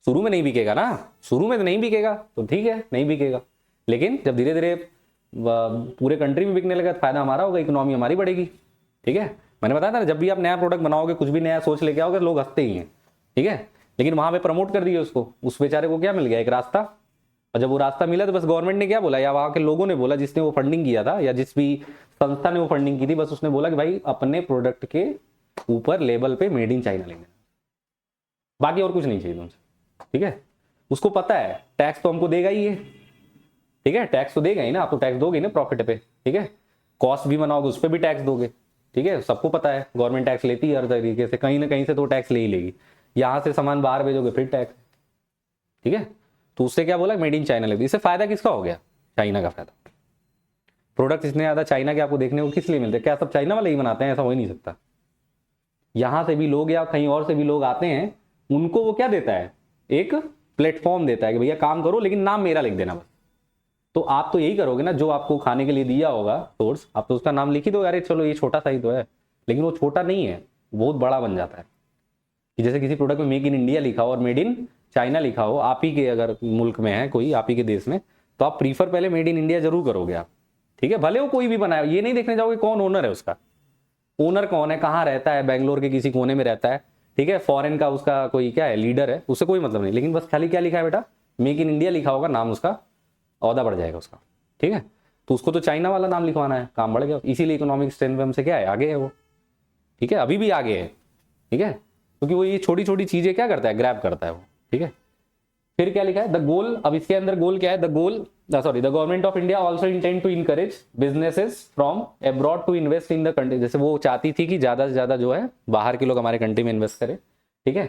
शुरू में नहीं बिकेगा ना, शुरू में तो नहीं बिकेगा तो ठीक है, नहीं बिकेगा, लेकिन जब धीरे धीरे पूरे कंट्री में बिकने लगा तो फायदा हमारा होगा, इकोनॉमी हमारी बढ़ेगी, ठीक है। मैंने बताया था ना, जब भी आप नया प्रोडक्ट बनाओगे, कुछ भी नया सोच लेके आओगे, लोग हंसते ही हैं, ठीक है। लेकिन वहां पे प्रमोट कर दिए उसको, उस बेचारे को क्या मिल गया, एक रास्ता। और जब वो रास्ता मिला तो बस गवर्नमेंट ने क्या बोला, या वहां के लोगों ने बोला, जिसने वो फंडिंग किया था या जिस भी संस्था ने वो फंडिंग की थी, बस उसने बोला कि भाई अपने प्रोडक्ट के ऊपर लेबल पे मेड इन चाइना लिखना, बाकी और कुछ नहीं चाहिए तुमसे, ठीक है। उसको पता है टैक्स तो हमको देगा ही है, ठीक है, टैक्स तो देगा ही ना, आप तो टैक्स दोगे ना प्रॉफिट पे, ठीक है, कॉस्ट भी बनाओगे उस पर भी टैक्स दोगे, ठीक है, सबको पता है गवर्नमेंट टैक्स लेती है हर तरीके से, कहीं ना कहीं से तो टैक्स ले ही लेगी, यहाँ से सामान बाहर भेजोगे फिर टैक्स, ठीक है। तो उससे क्या बोला, मेड इन चाइना लगती, इससे फायदा किसका हो गया, चाइना का फायदा। प्रोडक्ट इतने ज्यादा चाइना के आपको देखने को किस लिए मिलते हैं, क्या सब चाइना वाले ही बनाते हैं, ऐसा हो ही नहीं सकता। यहां से भी लोग या कहीं और से भी लोग आते हैं, उनको वो क्या देता है, एक प्लेटफॉर्म देता है कि भैया काम करो लेकिन नाम मेरा लिख देना बस। तो आप तो यही करोगे ना, जो आपको खाने के लिए दिया होगा सोर्स, आप तो उसका नाम लिख ही दो, अरे चलो ये छोटा सा ही तो है, लेकिन वो छोटा नहीं है, बहुत बड़ा बन जाता है। कि जैसे किसी प्रोडक्ट में मेक इन इंडिया लिखा हो और मेड इन चाइना लिखा हो, आप ही के अगर मुल्क में है कोई, आप ही के देश में, तो आप प्रीफर पहले मेड इन इंडिया जरूर करोगे आप, ठीक है, भले वो कोई भी बनाए, ये नहीं देखने जाओगे कौन ओनर है उसका, ओनर कौन है, कहाँ रहता है, बेंगलोर के किसी कोने में रहता है, ठीक है, फॉरेन का उसका कोई क्या है लीडर है, उससे कोई मतलब नहीं, लेकिन बस खाली क्या लिखा है बेटा, मेक इन इंडिया लिखा होगा, नाम उसका औहदा बढ़ जाएगा उसका, ठीक है। तो उसको तो चाइना वाला नाम लिखवाना है, काम बढ़ गया, इसीलिए इकोनॉमिक स्ट्रेंथ में हमसे क्या है, आगे है वो, ठीक है, अभी भी आगे है, ठीक है, क्योंकि वो ये छोटी छोटी चीजें क्या करता है, ग्रैब करता है वो, ठीक है। फिर क्या लिखा है, द गोल, अब इसके अंदर गोल क्या है, the goal sorry the government of India also intend to encourage businesses from abroad to invest in the country, जैसे वो चाहती थी कि ज्यादा से ज्यादा जो है बाहर के लोग हमारे कंट्री में इन्वेस्ट करें, ठीक है,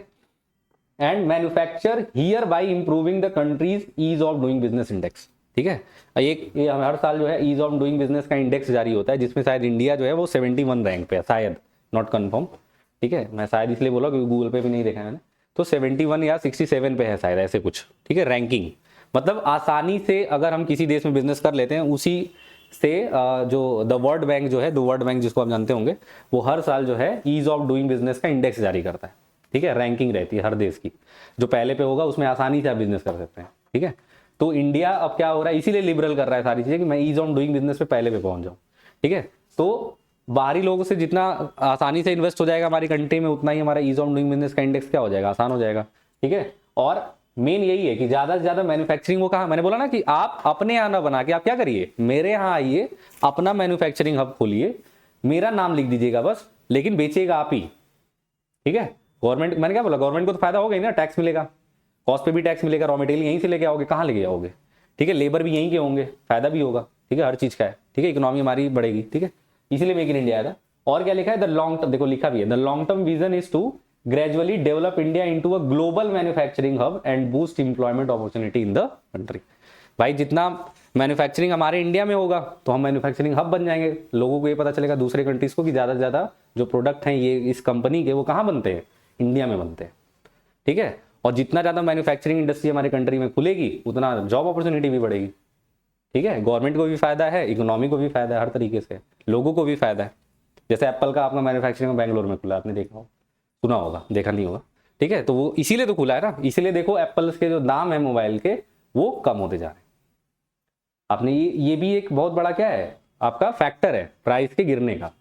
and manufacture here by improving the country's ease of doing business index, ठीक है। एक ये हर साल जो है ईज ऑफ डूइंग बिजनेस का इंडेक्स जारी होता है, जिसमें शायद इंडिया जो है वो 71 रैंक पे है, शायद, नॉट कंफर्म, ठीक है, मैं शायद इसलिए बोला क्योंकि गूगल पे भी नहीं देखा मैंने, तो 71 या 67 पे है शायद, ऐसे कुछ, ठीक है, रैंकिंग, मतलब आसानी से अगर हम किसी देश में बिजनेस कर लेते हैं, उसी से जो द वर्ल्ड बैंक जो है, द वर्ल्ड बैंक जिसको आप जानते होंगे, वो हर साल जो है ईज ऑफ डूइंग बिजनेस का इंडेक्स जारी करता है, ठीक है, रैंकिंग रहती है हर देश की, जो पहले पे होगा उसमें आसानी से आप बिजनेस कर सकते हैं, ठीक है। तो इंडिया अब क्या हो रहा है, इसीलिए लिबरल कर रहा है सारी चीजें कि मैं ईज ऑफ डूइंग बिजनेस पे पहले पे पहुंच जाऊं, ठीक है। तो बाहरी लोगों से जितना आसानी से इन्वेस्ट हो जाएगा हमारी कंट्री में, उतना ही हमारा ईज ऑफ डूइंग बिजनेस का इंडेक्स क्या हो जाएगा, आसान हो जाएगा, ठीक है। और मेन यही है कि ज्यादा से ज्यादा मैन्युफैक्चरिंग, वो कहा मैंने बोला ना कि आप अपने यहाँ ना बना के आप क्या करिए, मेरे यहाँ आइए, अपना मैन्युफैक्चरिंग हब खोलिए, मेरा नाम लिख दीजिएगा बस, लेकिन बेचेगा आप ही, ठीक है। गवर्नमेंट, मैंने क्या बोला, गवर्नमेंट को तो फायदा होगा ही ना, टैक्स मिलेगा, कॉस्ट पे भी टैक्स मिलेगा, रॉ मटेरियल यहीं से लेके आओगे, कहाँ लेके आओगे, ठीक है, लेबर भी यहीं के होंगे, फायदा भी होगा, ठीक है, हर चीज का है, ठीक है, इकोनॉमी हमारी बढ़ेगी, ठीक है, इसीलिए मेक इन इंडिया आया था। और क्या लिखा है, द लॉन्ग टर्म, देखो लिखा भी है, the long term vision is to gradually develop India into a global manufacturing hub and boost employment opportunity in the country. भाई जितना मैन्युफैक्चरिंग हमारे इंडिया में होगा तो हम मैन्युफैक्चरिंग हब बन जाएंगे, लोगों को ये पता चलेगा दूसरे कंट्रीज को कि ज्यादा से ज्यादा जो प्रोडक्ट हैं ये इस कंपनी के, वो कहाँ बनते हैं, इंडिया में बनते हैं, ठीक है। और जितना ज्यादा मैन्युफैक्चरिंग इंडस्ट्री हमारे कंट्री में खुलेगी, उतना जॉब अपॉर्चुनिटी भी बढ़ेगी, ठीक है, गवर्नमेंट को भी फायदा है, इकोनॉमी को भी फायदा है, हर तरीके से लोगों को भी फायदा है। जैसे एप्पल का अपना मैन्युफैक्चरिंग बेंगलोर में खुला, आपने देखा हो, सुना होगा, देखा नहीं होगा, ठीक है, तो वो इसीलिए तो खुला है ना, इसीलिए देखो एप्पल के जो दाम है मोबाइल के वो कम होते जा रहे हैं। आपने ये भी एक बहुत बड़ा क्या है आपका फैक्टर है प्राइस के गिरने का,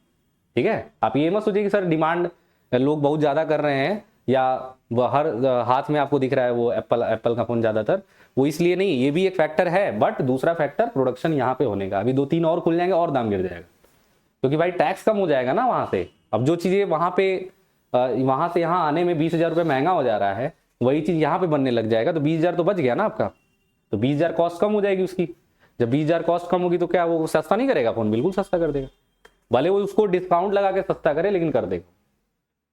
ठीक है। आप ये मत सोचिए कि सर डिमांड लोग बहुत ज्यादा कर रहे हैं या वह हर हाथ में आपको दिख रहा है वो एप्पल का फोन ज्यादातर, वो इसलिए नहीं, ये भी एक फैक्टर है, बट दूसरा फैक्टर प्रोडक्शन यहाँ पे होने का, अभी 2-3 और खुल जाएंगे और दाम गिर जाएगा, क्योंकि भाई टैक्स कम हो जाएगा ना वहां से। अब जो चीजें वहां पे वहां से यहाँ आने में 20,000 रुपये महंगा हो जा रहा है, वही चीज यहाँ पे बनने लग जाएगा, तो 20,000 तो बच गया ना आपका, तो 20,000 कॉस्ट कम हो जाएगी उसकी। जब 20,000 कॉस्ट कम होगी तो क्या वो सस्ता नहीं करेगा फोन, बिल्कुल सस्ता कर देगा, भले वो उसको डिस्काउंट लगा के सस्ता करे लेकिन कर देगा,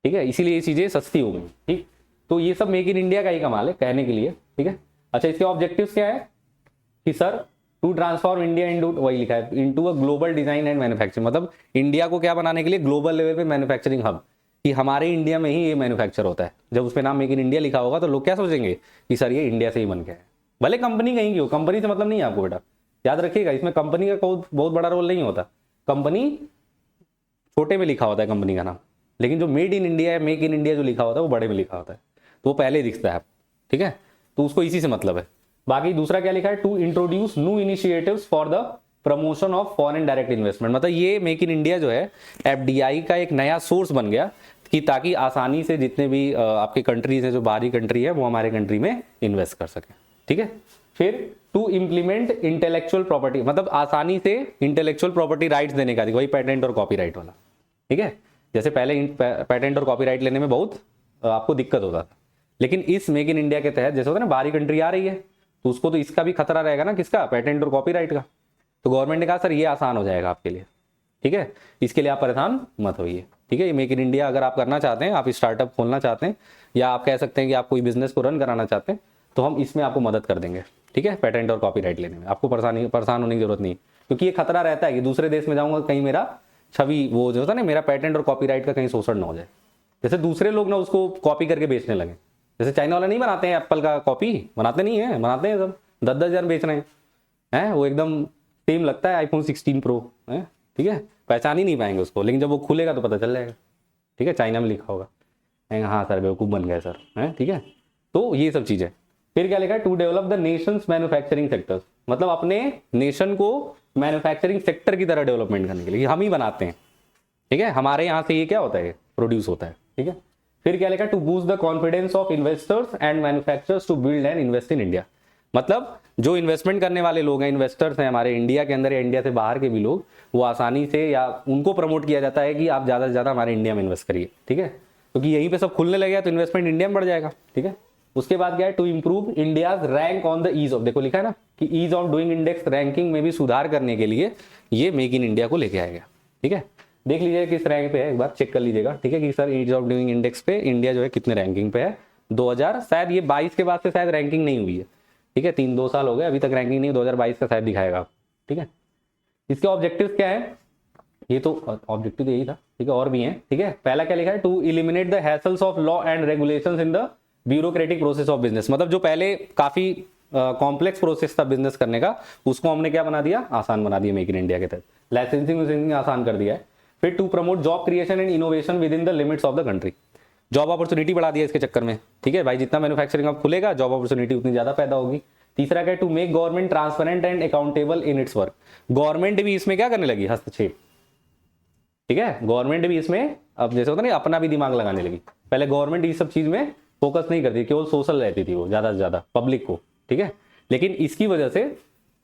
ठीक है, इसीलिए ये चीजें सस्ती हो गई, ठीक। तो ये सब मेक इन इंडिया का ही कमाल है कहने के लिए, ठीक है। अच्छा इसके ऑब्जेक्टिव्स क्या है कि sir to transform India into, वही लिखा है, into a global design and manufacturing, मतलब इंडिया को क्या बनाने के लिए ग्लोबल लेवल पे मैन्युफैक्चरिंग हब, कि हमारे इंडिया में ही ये मैन्युफैक्चर होता है। जब उस पर नाम मेक इन इंडिया लिखा होगा तो लोग क्या सोचेंगे कि सर ये इंडिया से ही बन गया है, भले कंपनी कहीं की हो, कंपनी से मतलब नहीं है आपको बेटा, याद रखिएगा, इसमें कंपनी का बहुत बड़ा रोल नहीं होता, कंपनी छोटे में लिखा होता है कंपनी का नाम, लेकिन जो मेड इन इंडिया है, मेक इन इंडिया जो लिखा होता है वो बड़े में लिखा होता है, तो वो पहले दिखता है, ठीक है, तो उसको इसी से मतलब है। बाकी दूसरा क्या लिखा है, to introduce new initiatives for the promotion of foreign direct investment, मतलब ये मेक इन इंडिया जो है एफडीआई का एक नया सोर्स बन गया कि ताकि आसानी से जितने भी आपके कंट्रीज हैं, जो बाहरी कंट्री है, वो हमारे कंट्री में इन्वेस्ट कर सके, ठीक है। फिर टू इंप्लीमेंट इंटेलेक्चुअल प्रॉपर्टी, मतलब आसानी से इंटेलेक्चुअल प्रॉपर्टी राइट्स देने का, वही पेटेंट और कॉपीराइट वाला, ठीक है। जैसे पहले पेटेंट और कॉपीराइट लेने में बहुत आपको दिक्कत होता था, लेकिन इस मेक इन इंडिया के तहत जैसे होता है ना बाहरी कंट्री आ रही है तो उसको तो इसका भी खतरा रहेगा ना, किसका, पेटेंट और कॉपीराइट का। तो गवर्नमेंट ने कहा सर ये आसान हो जाएगा आपके लिए, ठीक है, इसके लिए आप परेशान मत होइए, ठीक है। ये मेक इन इंडिया अगर आप करना चाहते हैं, आप स्टार्टअप खोलना चाहते हैं, या आप कह सकते हैं कि आप कोई बिजनेस को रन कराना चाहते हैं, तो हम इसमें आपको मदद कर देंगे, ठीक है, पेटेंट और कॉपीराइट लेने में आपको परेशान होने की जरूरत नहीं, क्योंकि ये खतरा रहता है कि दूसरे देश में जाऊंगा कहीं मेरा छवि वो जो होता है ना मेरा पेटेंट और कॉपीराइट का कहीं शोषण ना हो जाए, जैसे दूसरे लोग ना उसको कॉपी करके बेचने लगे। जैसे चाइना वाला नहीं बनाते हैं एप्पल का कॉपी, बनाते नहीं है, बनाते हैं सब 10,000 बेच रहे हैं, वो एकदम सेम लगता है आईफोन 16 प्रो है, ठीक है, पहचान ही नहीं पाएंगे उसको, लेकिन जब वो खुलेगा तो पता चल जाएगा, ठीक है, चाइना में लिखा होगा, हाँ सर बेवकूफ़ बन गए सर, है, ठीक है। तो ये सब चीज़ें। फिर क्या लिखा है, to develop the nation's manufacturing sectors, मतलब अपने नेशन को मैन्युफैक्चरिंग सेक्टर की तरह डेवलपमेंट करने के लिए हम ही बनाते हैं, ठीक है, हमारे यहाँ से ये क्या होता है, प्रोड्यूस होता है, ठीक है। फिर क्या लिखा, to boost the confidence of investors and manufacturers to build and invest in India, मतलब जो इन्वेस्टमेंट करने वाले लोग हैं, इन्वेस्टर्स हैं हमारे इंडिया के अंदर या इंडिया से बाहर के भी लोग, वो आसानी से या उनको प्रमोट किया जाता है कि आप ज़्यादा से ज़्यादा हमारे इंडिया में इन्वेस्ट करिए, ठीक है, क्योंकि यहीं पे सब खुलने लगेगा तो इन्वेस्टमेंट इंडिया में बढ़ जाएगा, ठीक है। उसके बाद क्या है, to improve India's rank on the ease of, देखो लिखा है ना कि ease of doing index ranking में भी सुधार करने के लिए ये मेक इन इंडिया को लेके आएगा, ठीक है। देख लीजिए किस रैंक पे है, एक बार चेक कर लीजिएगा, ठीक है, कि sir ease of doing index पे इंडिया जो है कितने रैंकिंग पे है। 2000 शायद ये 22 के बाद से शायद रैंकिंग नहीं हुई है, ठीक है, 2 साल हो गए अभी तक रैंकिंग नहीं, 2022 का शायद दिखाएगा, ठीक है। इसके ऑब्जेक्टिव्स क्या है, ये तो ऑब्जेक्टिव तो यही था, ठीक है, और भी हैं, ठीक है। पहला क्या लिखा है, to eliminate the hassles of law and regulations in the bureaucratic process of business, मतलब जो पहले काफी कॉम्प्लेक्स प्रोसेस था बिजनेस करने का, उसको हमने क्या बना दिया, आसान बना दिया मेक इन इंडिया के तहत, लाइसेंसिंग आसान कर दिया है। फिर to promote job creation and innovation within the limits of the country, job opportunity बढ़ा दिया इसके चक्कर में, ठीक है भाई, जितना मैन्युफैक्चरिंग अब खुलेगा जॉब अपॉर्चुनिटी उतनी ज्यादा पैदा होगी। तीसरा क्या है, to make government transparent and accountable in its work, government भी इसमें क्या करने लगी, हस्तक्षेप, ठीक है, गवर्नमेंट भी इसमें अब जैसे होता है ना अपना भी दिमाग लगाने लगी। पहले गवर्नमेंट इस सब चीज में फोकस नहीं करती, केवल सोशल रहती थी वो ज्यादा से ज्यादा पब्लिक को, ठीक है, लेकिन इसकी वजह से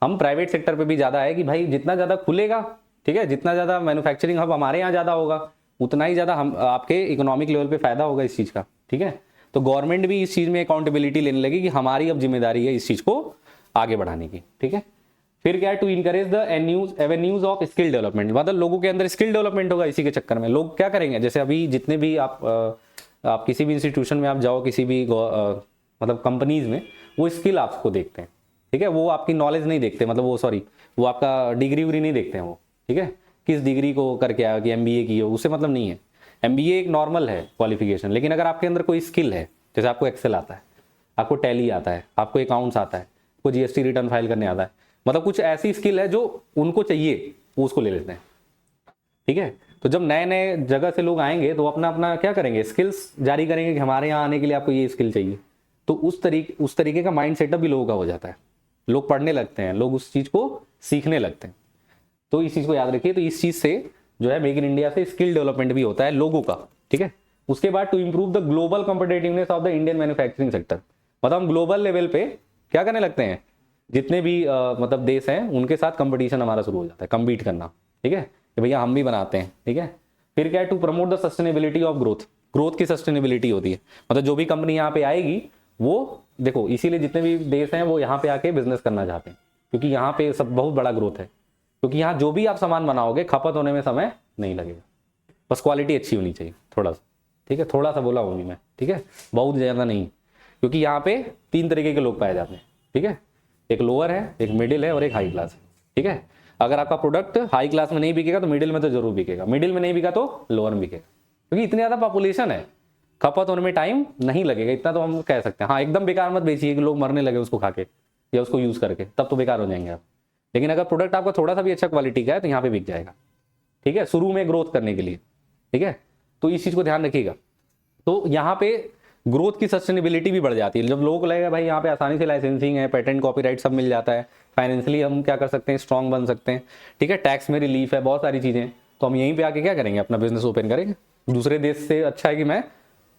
हम प्राइवेट सेक्टर पे भी ज्यादा है कि भाई जितना ज्यादा खुलेगा, ठीक है, जितना ज्यादा मैन्युफैक्चरिंग हब हमारे यहाँ ज्यादा होगा उतना ही ज्यादा हम आपके इकोनॉमिक लेवल पे फायदा होगा इस चीज का, ठीक है। तो गवर्नमेंट भी इस चीज में अकाउंटेबिलिटी लेने लगी कि हमारी अब जिम्मेदारी है इस चीज को आगे बढ़ाने की, ठीक है। फिर क्या है, to encourage the avenues of skill development, मतलब लोगों के अंदर स्किल डेवलपमेंट होगा, इसी के चक्कर में लोग क्या करेंगे, जैसे अभी जितने भी आप किसी भी इंस्टीट्यूशन में आप जाओ, किसी भी मतलब कंपनीज में, वो स्किल आपको देखते हैं, ठीक है, वो आपकी नॉलेज नहीं देखते, मतलब वो आपका डिग्री उग्री नहीं देखते हैं वो, ठीक है, किस डिग्री को करके आया कि MBA की हो, उससे मतलब नहीं है। MBA एक नॉर्मल है क्वालिफिकेशन, लेकिन अगर आपके अंदर कोई स्किल है, जैसे आपको एक्सेल आता है, आपको टैली आता है, आपको अकाउंट्स आता है, आपको GST रिटर्न फाइल करने आता है, मतलब कुछ ऐसी स्किल है जो उनको चाहिए वो उसको ले लेते हैं, ठीक है। तो जब नए नए जगह से लोग आएंगे तो अपना अपना क्या करेंगे, स्किल्स जारी करेंगे कि हमारे यहाँ आने के लिए आपको ये स्किल चाहिए, तो उस तरीके का माइंड सेटअप भी लोगों का हो जाता है, लोग पढ़ने लगते हैं, लोग उस चीज को सीखने लगते हैं। तो इस चीज को याद रखिए, तो इस चीज से जो है मेक इन इंडिया से स्किल डेवलपमेंट भी होता है लोगों का, ठीक है। उसके बाद to improve the global competitiveness of the Indian manufacturing sector, मतलब हम ग्लोबल लेवल पे क्या करने लगते हैं, जितने भी मतलब देश हैं उनके साथ कंपटीशन हमारा शुरू हो जाता है, कम्पीट करना, ठीक है, कि भैया हम भी बनाते हैं, ठीक है। फिर क्या है, to promote the sustainability of growth की सस्टेनेबिलिटी होती है, मतलब जो भी कंपनी यहाँ पे आएगी वो देखो, इसीलिए जितने भी देश हैं वो यहाँ पे आके बिजनेस करना चाहते हैं, क्योंकि यहाँ पे सब बहुत बड़ा ग्रोथ है, क्योंकि यहाँ जो भी आप सामान बनाओगे खपत होने में समय नहीं लगेगा, बस क्वालिटी अच्छी होनी चाहिए थोड़ा सा, ठीक है, थोड़ा सा बोला हूँ मैं, ठीक है, बहुत ज्यादा नहीं, क्योंकि यहाँ पे 3 तरीके के लोग पाए जाते हैं, ठीक है, एक लोअर है, एक मिडिल है और एक हाई क्लास है, ठीक है। अगर आपका प्रोडक्ट हाई क्लास में नहीं बिकेगा तो मिडिल में तो जरूर बिकेगा, मिडिल में नहीं बिका तो लोअर में बिकेगा, क्योंकि इतनी ज्यादा पॉपुलेशन है, खपत होने में टाइम नहीं लगेगा, इतना तो हम कह सकते हैं। हाँ, एकदम बेकार मत बेचिए कि लोग मरने लगे उसको खा के या उसको यूज करके, तब तो बेकार हो जाएंगे आप, लेकिन अगर प्रोडक्ट आपका थोड़ा सा भी अच्छा क्वालिटी का है तो यहाँ पे बिक जाएगा, ठीक है, शुरू में ग्रोथ करने के लिए, ठीक है। तो इस चीज को ध्यान रखिएगा। तो यहाँ पे ग्रोथ की सस्टेनेबिलिटी भी बढ़ जाती है, जब लोगों को लगेगा भाई यहाँ पे आसानी से लाइसेंसिंग है, पेटेंट कॉपीराइट सब मिल जाता है, फाइनेंशियली हम क्या कर सकते हैं, स्ट्रांग बन सकते हैं, ठीक है, टैक्स में रिलीफ है, बहुत सारी चीजें, तो हम यहीं पे आके क्या करेंगे, अपना बिजनेस ओपन करेंगे। दूसरे देश से अच्छा है कि मैं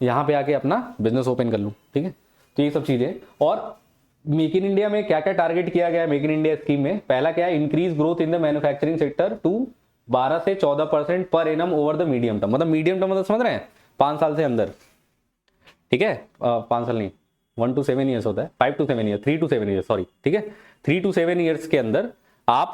यहाँ पे आके अपना बिजनेस ओपन कर लूँ, ठीक है। तो ये सब चीजें, और मेक इन इंडिया में क्या क्या टारगेट किया गया है मेक इन इंडिया स्कीम में, पहला क्या है, increase growth in the manufacturing sector to 12 से 14% per annum over the medium term, मतलब मीडियम टर्म मतलब समझ रहे हैं 5 साल से अंदर, ठीक है, 5 साल नहीं, 1 to 7 ईयर्स होता है, 5 to 7 year, 3 to 7 years, sorry, ठीक है, 3 to 7 ईयर्स के अंदर आप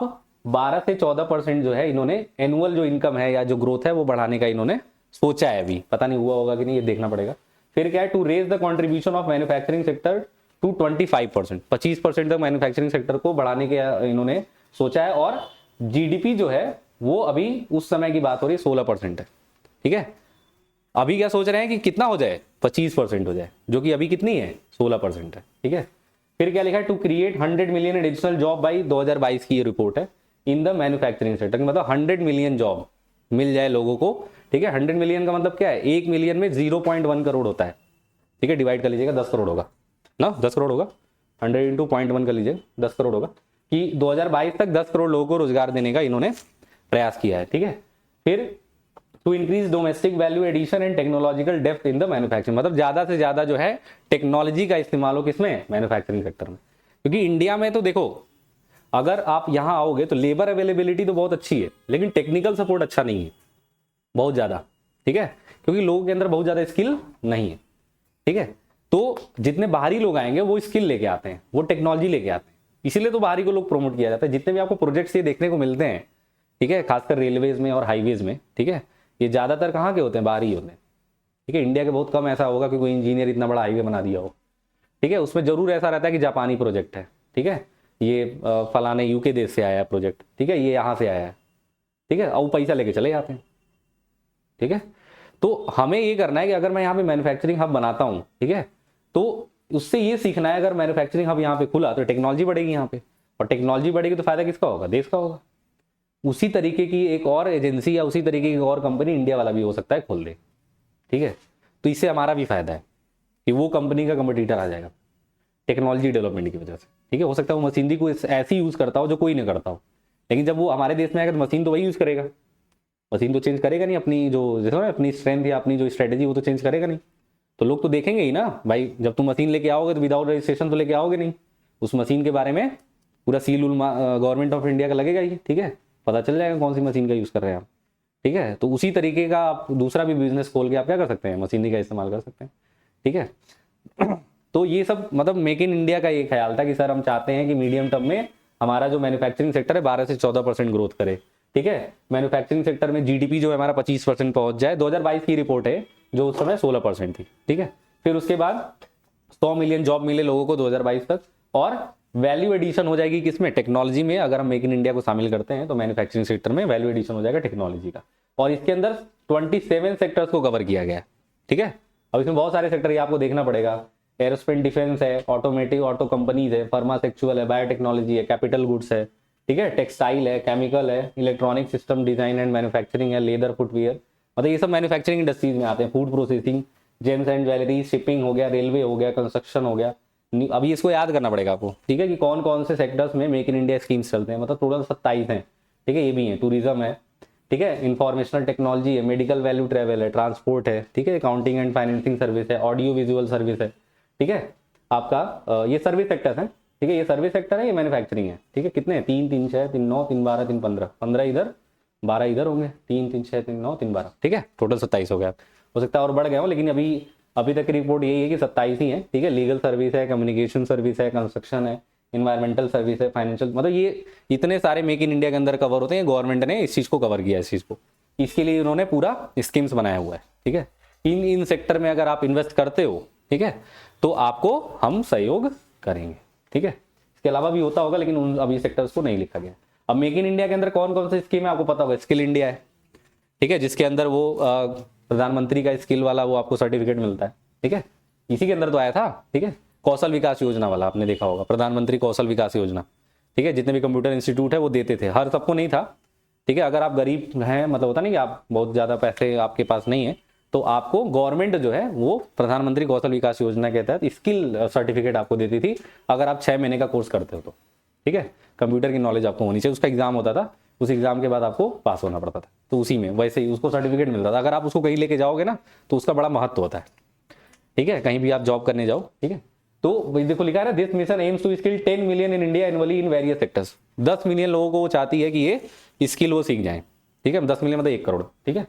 12 से 14% जो है इन्होंने एनुअल जो इनकम है या जो ग्रोथ है वो बढ़ाने का इन्होंने सोचा है। अभी पता नहीं हुआ होगा कि नहीं, ये देखना पड़ेगा। फिर क्या है, to raise the contribution of manufacturing sector to 25%, 25% तक मैन्युफैक्चरिंग सेक्टर को बढ़ाने के इन्होंने सोचा है। और जीडीपी जो है वो अभी उस समय की बात हो रही है 16% है, ठीक है। अभी क्या सोच रहे हैं कि कितना हो जाए, 25% हो जाए, जो कि अभी कितनी है, 16% है, ठीक है। फिर क्या लिखा है, to create 100 million additional job by 2022 की ये रिपोर्ट है इन द मैन्युफैक्चरिंग सेक्टर, मतलब 100 मिलियन जॉब मिल जाए लोगों को, ठीक है। 100 मिलियन का मतलब क्या है, 1 मिलियन में 0.1 करोड़ होता है, ठीक है। डिवाइड कर लीजिएगा, 10 करोड़ होगा ना, 10 करोड़ होगा, 100 इंटू 0.1 कर लीजिए, 10 करोड़ होगा, कि 2022 तक 10 करोड़ लोगों को रोजगार देने का इन्होंने प्रयास किया है, ठीक है। फिर to increase domestic value addition and technological depth in the manufacturing, मतलब ज्यादा से ज्यादा जो है टेक्नोलॉजी का इस्तेमाल हो किसमें, मैन्युफैक्चरिंग सेक्टर में। क्योंकि इंडिया में तो देखो, अगर आप यहां आओगे तो लेबर अवेलेबिलिटी तो बहुत अच्छी है, लेकिन टेक्निकल सपोर्ट अच्छा नहीं है, बहुत ज्यादा, ठीक है। क्योंकि लोगों के अंदर बहुत ज्यादा स्किल नहीं है, ठीक है। तो जितने बाहरी लोग आएंगे वो स्किल लेके आते हैं, वो टेक्नोलॉजी लेके आते हैं, इसीलिए तो बाहरी को लोग प्रमोट किया जाता है। जितने भी आपको प्रोजेक्ट्स ये देखने को मिलते हैं, ठीक है, खासकर रेलवेज में और हाईवेज में, ठीक है, ये ज्यादातर कहाँ के होते हैं, बाहरी होते हैं, ठीक है। इंडिया के बहुत कम ऐसा होगा कि कोई इंजीनियर इतना बड़ा हाईवे बना दिया हो, ठीक है। उसमें जरूर ऐसा रहता है कि जापानी प्रोजेक्ट है, ठीक है, ये फलाने यूके देश से आया है प्रोजेक्ट, ठीक है, ये यहाँ से आया है, ठीक है, और पैसा लेके चले जाते हैं, ठीक है। तो हमें ये करना है कि अगर मैं यहाँ पे मैन्युफैक्चरिंग हब बनाता हूँ, ठीक है, तो उससे ये सीखना है, अगर मैन्युफैक्चरिंग हब यहाँ पे खुला तो टेक्नोलॉजी बढ़ेगी यहाँ पे, और टेक्नोलॉजी बढ़ेगी तो फायदा किसका होगा, देश का होगा। उसी तरीके की एक और एजेंसी या उसी तरीके की और कंपनी इंडिया वाला भी हो सकता है खोल दे, ठीक है। तो इससे हमारा भी फायदा है कि वो कंपनी का कंपटीटर आ जाएगा टेक्नोलॉजी डेवलपमेंट की वजह से, ठीक है। हो सकता है वो मशीनरी को ऐसी यूज करता हो जो कोई नहीं करता हो, लेकिन जब वो हमारे देश में आएगा तो मशीन तो वही यूज करेगा, मशीन तो चेंज करेगा नहीं, अपनी जो जैसे ना अपनी स्ट्रेंथ या अपनी जो स्ट्रेटेजी वो तो चेंज करेगा नहीं। तो लोग तो देखेंगे ही ना भाई, जब तुम मशीन लेके आओगे तो विदाउट रजिस्ट्रेशन तो लेके आओगे नहीं, उस मशीन के बारे में पूरा seal ul government of India का लगेगा ही, ठीक है, पता चल जाएगा कौन सी मशीन का यूज कर रहे हैं आप, ठीक है। तो उसी तरीके का आप दूसरा भी बिजनेस खोल के आप क्या कर सकते हैं, मशीनरी का इस्तेमाल कर सकते हैं, ठीक है। तो ये सब मतलब मेक इन इंडिया का ये ख्याल था कि सर हम चाहते हैं कि मीडियम टर्म में हमारा जो मैन्युफैक्चरिंग सेक्टर है 12 से 14% ग्रोथ करे, ठीक है। मैन्युफैक्चरिंग सेक्टर में जीडीपी जो है हमारा 25% पहुंच जाए। 2022 की रिपोर्ट है जो उस समय 16% थी, ठीक है। फिर उसके बाद 100 मिलियन जॉब मिले लोगों को 2022 तक, और वैल्यू एडिशन हो जाएगी किसमें, टेक्नोलॉजी में। अगर हम मेक इन इंडिया को शामिल करते हैं तो मैन्युफैक्चरिंग सेक्टर में वैल्यू एडिशन हो जाएगा टेक्नोलॉजी का, और इसके अंदर 27 सेक्टर्स को कवर किया गया है, ठीक है। अब इसमें बहुत सारे सेक्टर ये आपको देखना पड़ेगा, एरोस्पेस डिफेंस है, ऑटोमेटिव ऑटो कंपनीज है, फार्मासेक्चुअल है, बायोटेक्नोलॉजी है, कैपिटल गुड्स है, ठीक है, टेक्सटाइल है, केमिकल है, electronic system design and manufacturing है, लेदर फुटवियर, मतलब ये सब मैन्युफैक्चरिंग इंडस्ट्रीज में आते हैं। Food processing, James and jewellery, shipping हो गया, रेलवे हो गया, कंस्ट्रक्शन हो गया। अभी इसको याद करना पड़ेगा आपको, ठीक है, कि कौन कौन से सेक्टर्स में मेक इन इंडिया स्कीम्स चलते हैं, मतलब टोटल 27 हैं, ठीक है। ये भी है, टूरिज्म है, ठीक है, इंफॉर्मेशनल टेक्नोलॉजी है, मेडिकल वैल्यू ट्रेवल है, ट्रांसपोर्ट है, ठीक है, अकाउंटिंग एंड फाइनेंसिंग सर्विस है, ऑडियो विजुअल सर्विस है, ठीक है। आपका ये सर्विस सेक्टर्स हैं, ठीक है, ये सर्विस सेक्टर है, ये मैन्युफैक्चरिंग है, ठीक है। कितने, 3 3 6 3 9 3 12 3 15, 15 इधर 12 इधर होंगे, 3 3 6 3 9 3 12, ठीक है, टोटल 27 हो गया। हो सकता है और बढ़ गए हो, लेकिन अभी तक की रिपोर्ट यही है कि 27 ही है, ठीक है। लीगल सर्विस है, कम्युनिकेशन सर्विस है, कंस्ट्रक्शन है, इन्वायरमेंटल सर्विस है, फाइनेंशियल, मतलब ये इतने सारे मेक इन इंडिया के अंदर कवर होते हैं। गवर्नमेंट ने इस चीज को कवर किया है, इस चीज को, इसके लिए उन्होंने पूरा स्कीम्स बनाया हुआ है, ठीक है। इन सेक्टर में अगर आप इन्वेस्ट करते हो, ठीक है, तो आपको हम सहयोग करेंगे, ठीक है। इसके अलावा भी होता होगा, लेकिन उन अभी सेक्टर्स को नहीं लिखा गया। अब मेक इन इंडिया के अंदर कौन कौन सी स्कीम है आपको पता होगा, स्किल इंडिया है, ठीक है, जिसके अंदर वो प्रधानमंत्री का स्किल वाला वो आपको सर्टिफिकेट मिलता है, ठीक है, इसी के अंदर तो आया था, ठीक है। कौशल विकास योजना वाला आपने देखा होगा, प्रधानमंत्री कौशल विकास योजना, ठीक है, जितने भी कंप्यूटर इंस्टीट्यूट है वो देते थे, हर सबको नहीं था, ठीक है। अगर आप गरीब हैं, मतलब होता नहीं कि आप बहुत ज्यादा पैसे आपके पास नहीं है, तो आपको गवर्नमेंट जो है वो प्रधानमंत्री कौशल विकास योजना के तहत स्किल सर्टिफिकेट आपको देती थी, अगर आप 6 महीने का कोर्स करते हो तो, ठीक है। कंप्यूटर की नॉलेज आपको होनी चाहिए, उसका एग्जाम होता था, उस एग्जाम के बाद आपको पास होना पड़ता था, तो उसी में वैसे ही उसको सर्टिफिकेट मिलता था। अगर आप उसको कहीं लेके जाओगे ना तो उसका बड़ा महत्व होता है, ठीक है, कहीं भी आप जॉब करने जाओ, ठीक है। तो देखो लिखा है, this mission aims to skill 10 million in India annually in various sectors. 10 million लोगों को वो चाहती है कि ये स्किल वो सीख जाएं, ठीक है। 10 मिलियन मतलब 1 करोड़, ठीक है।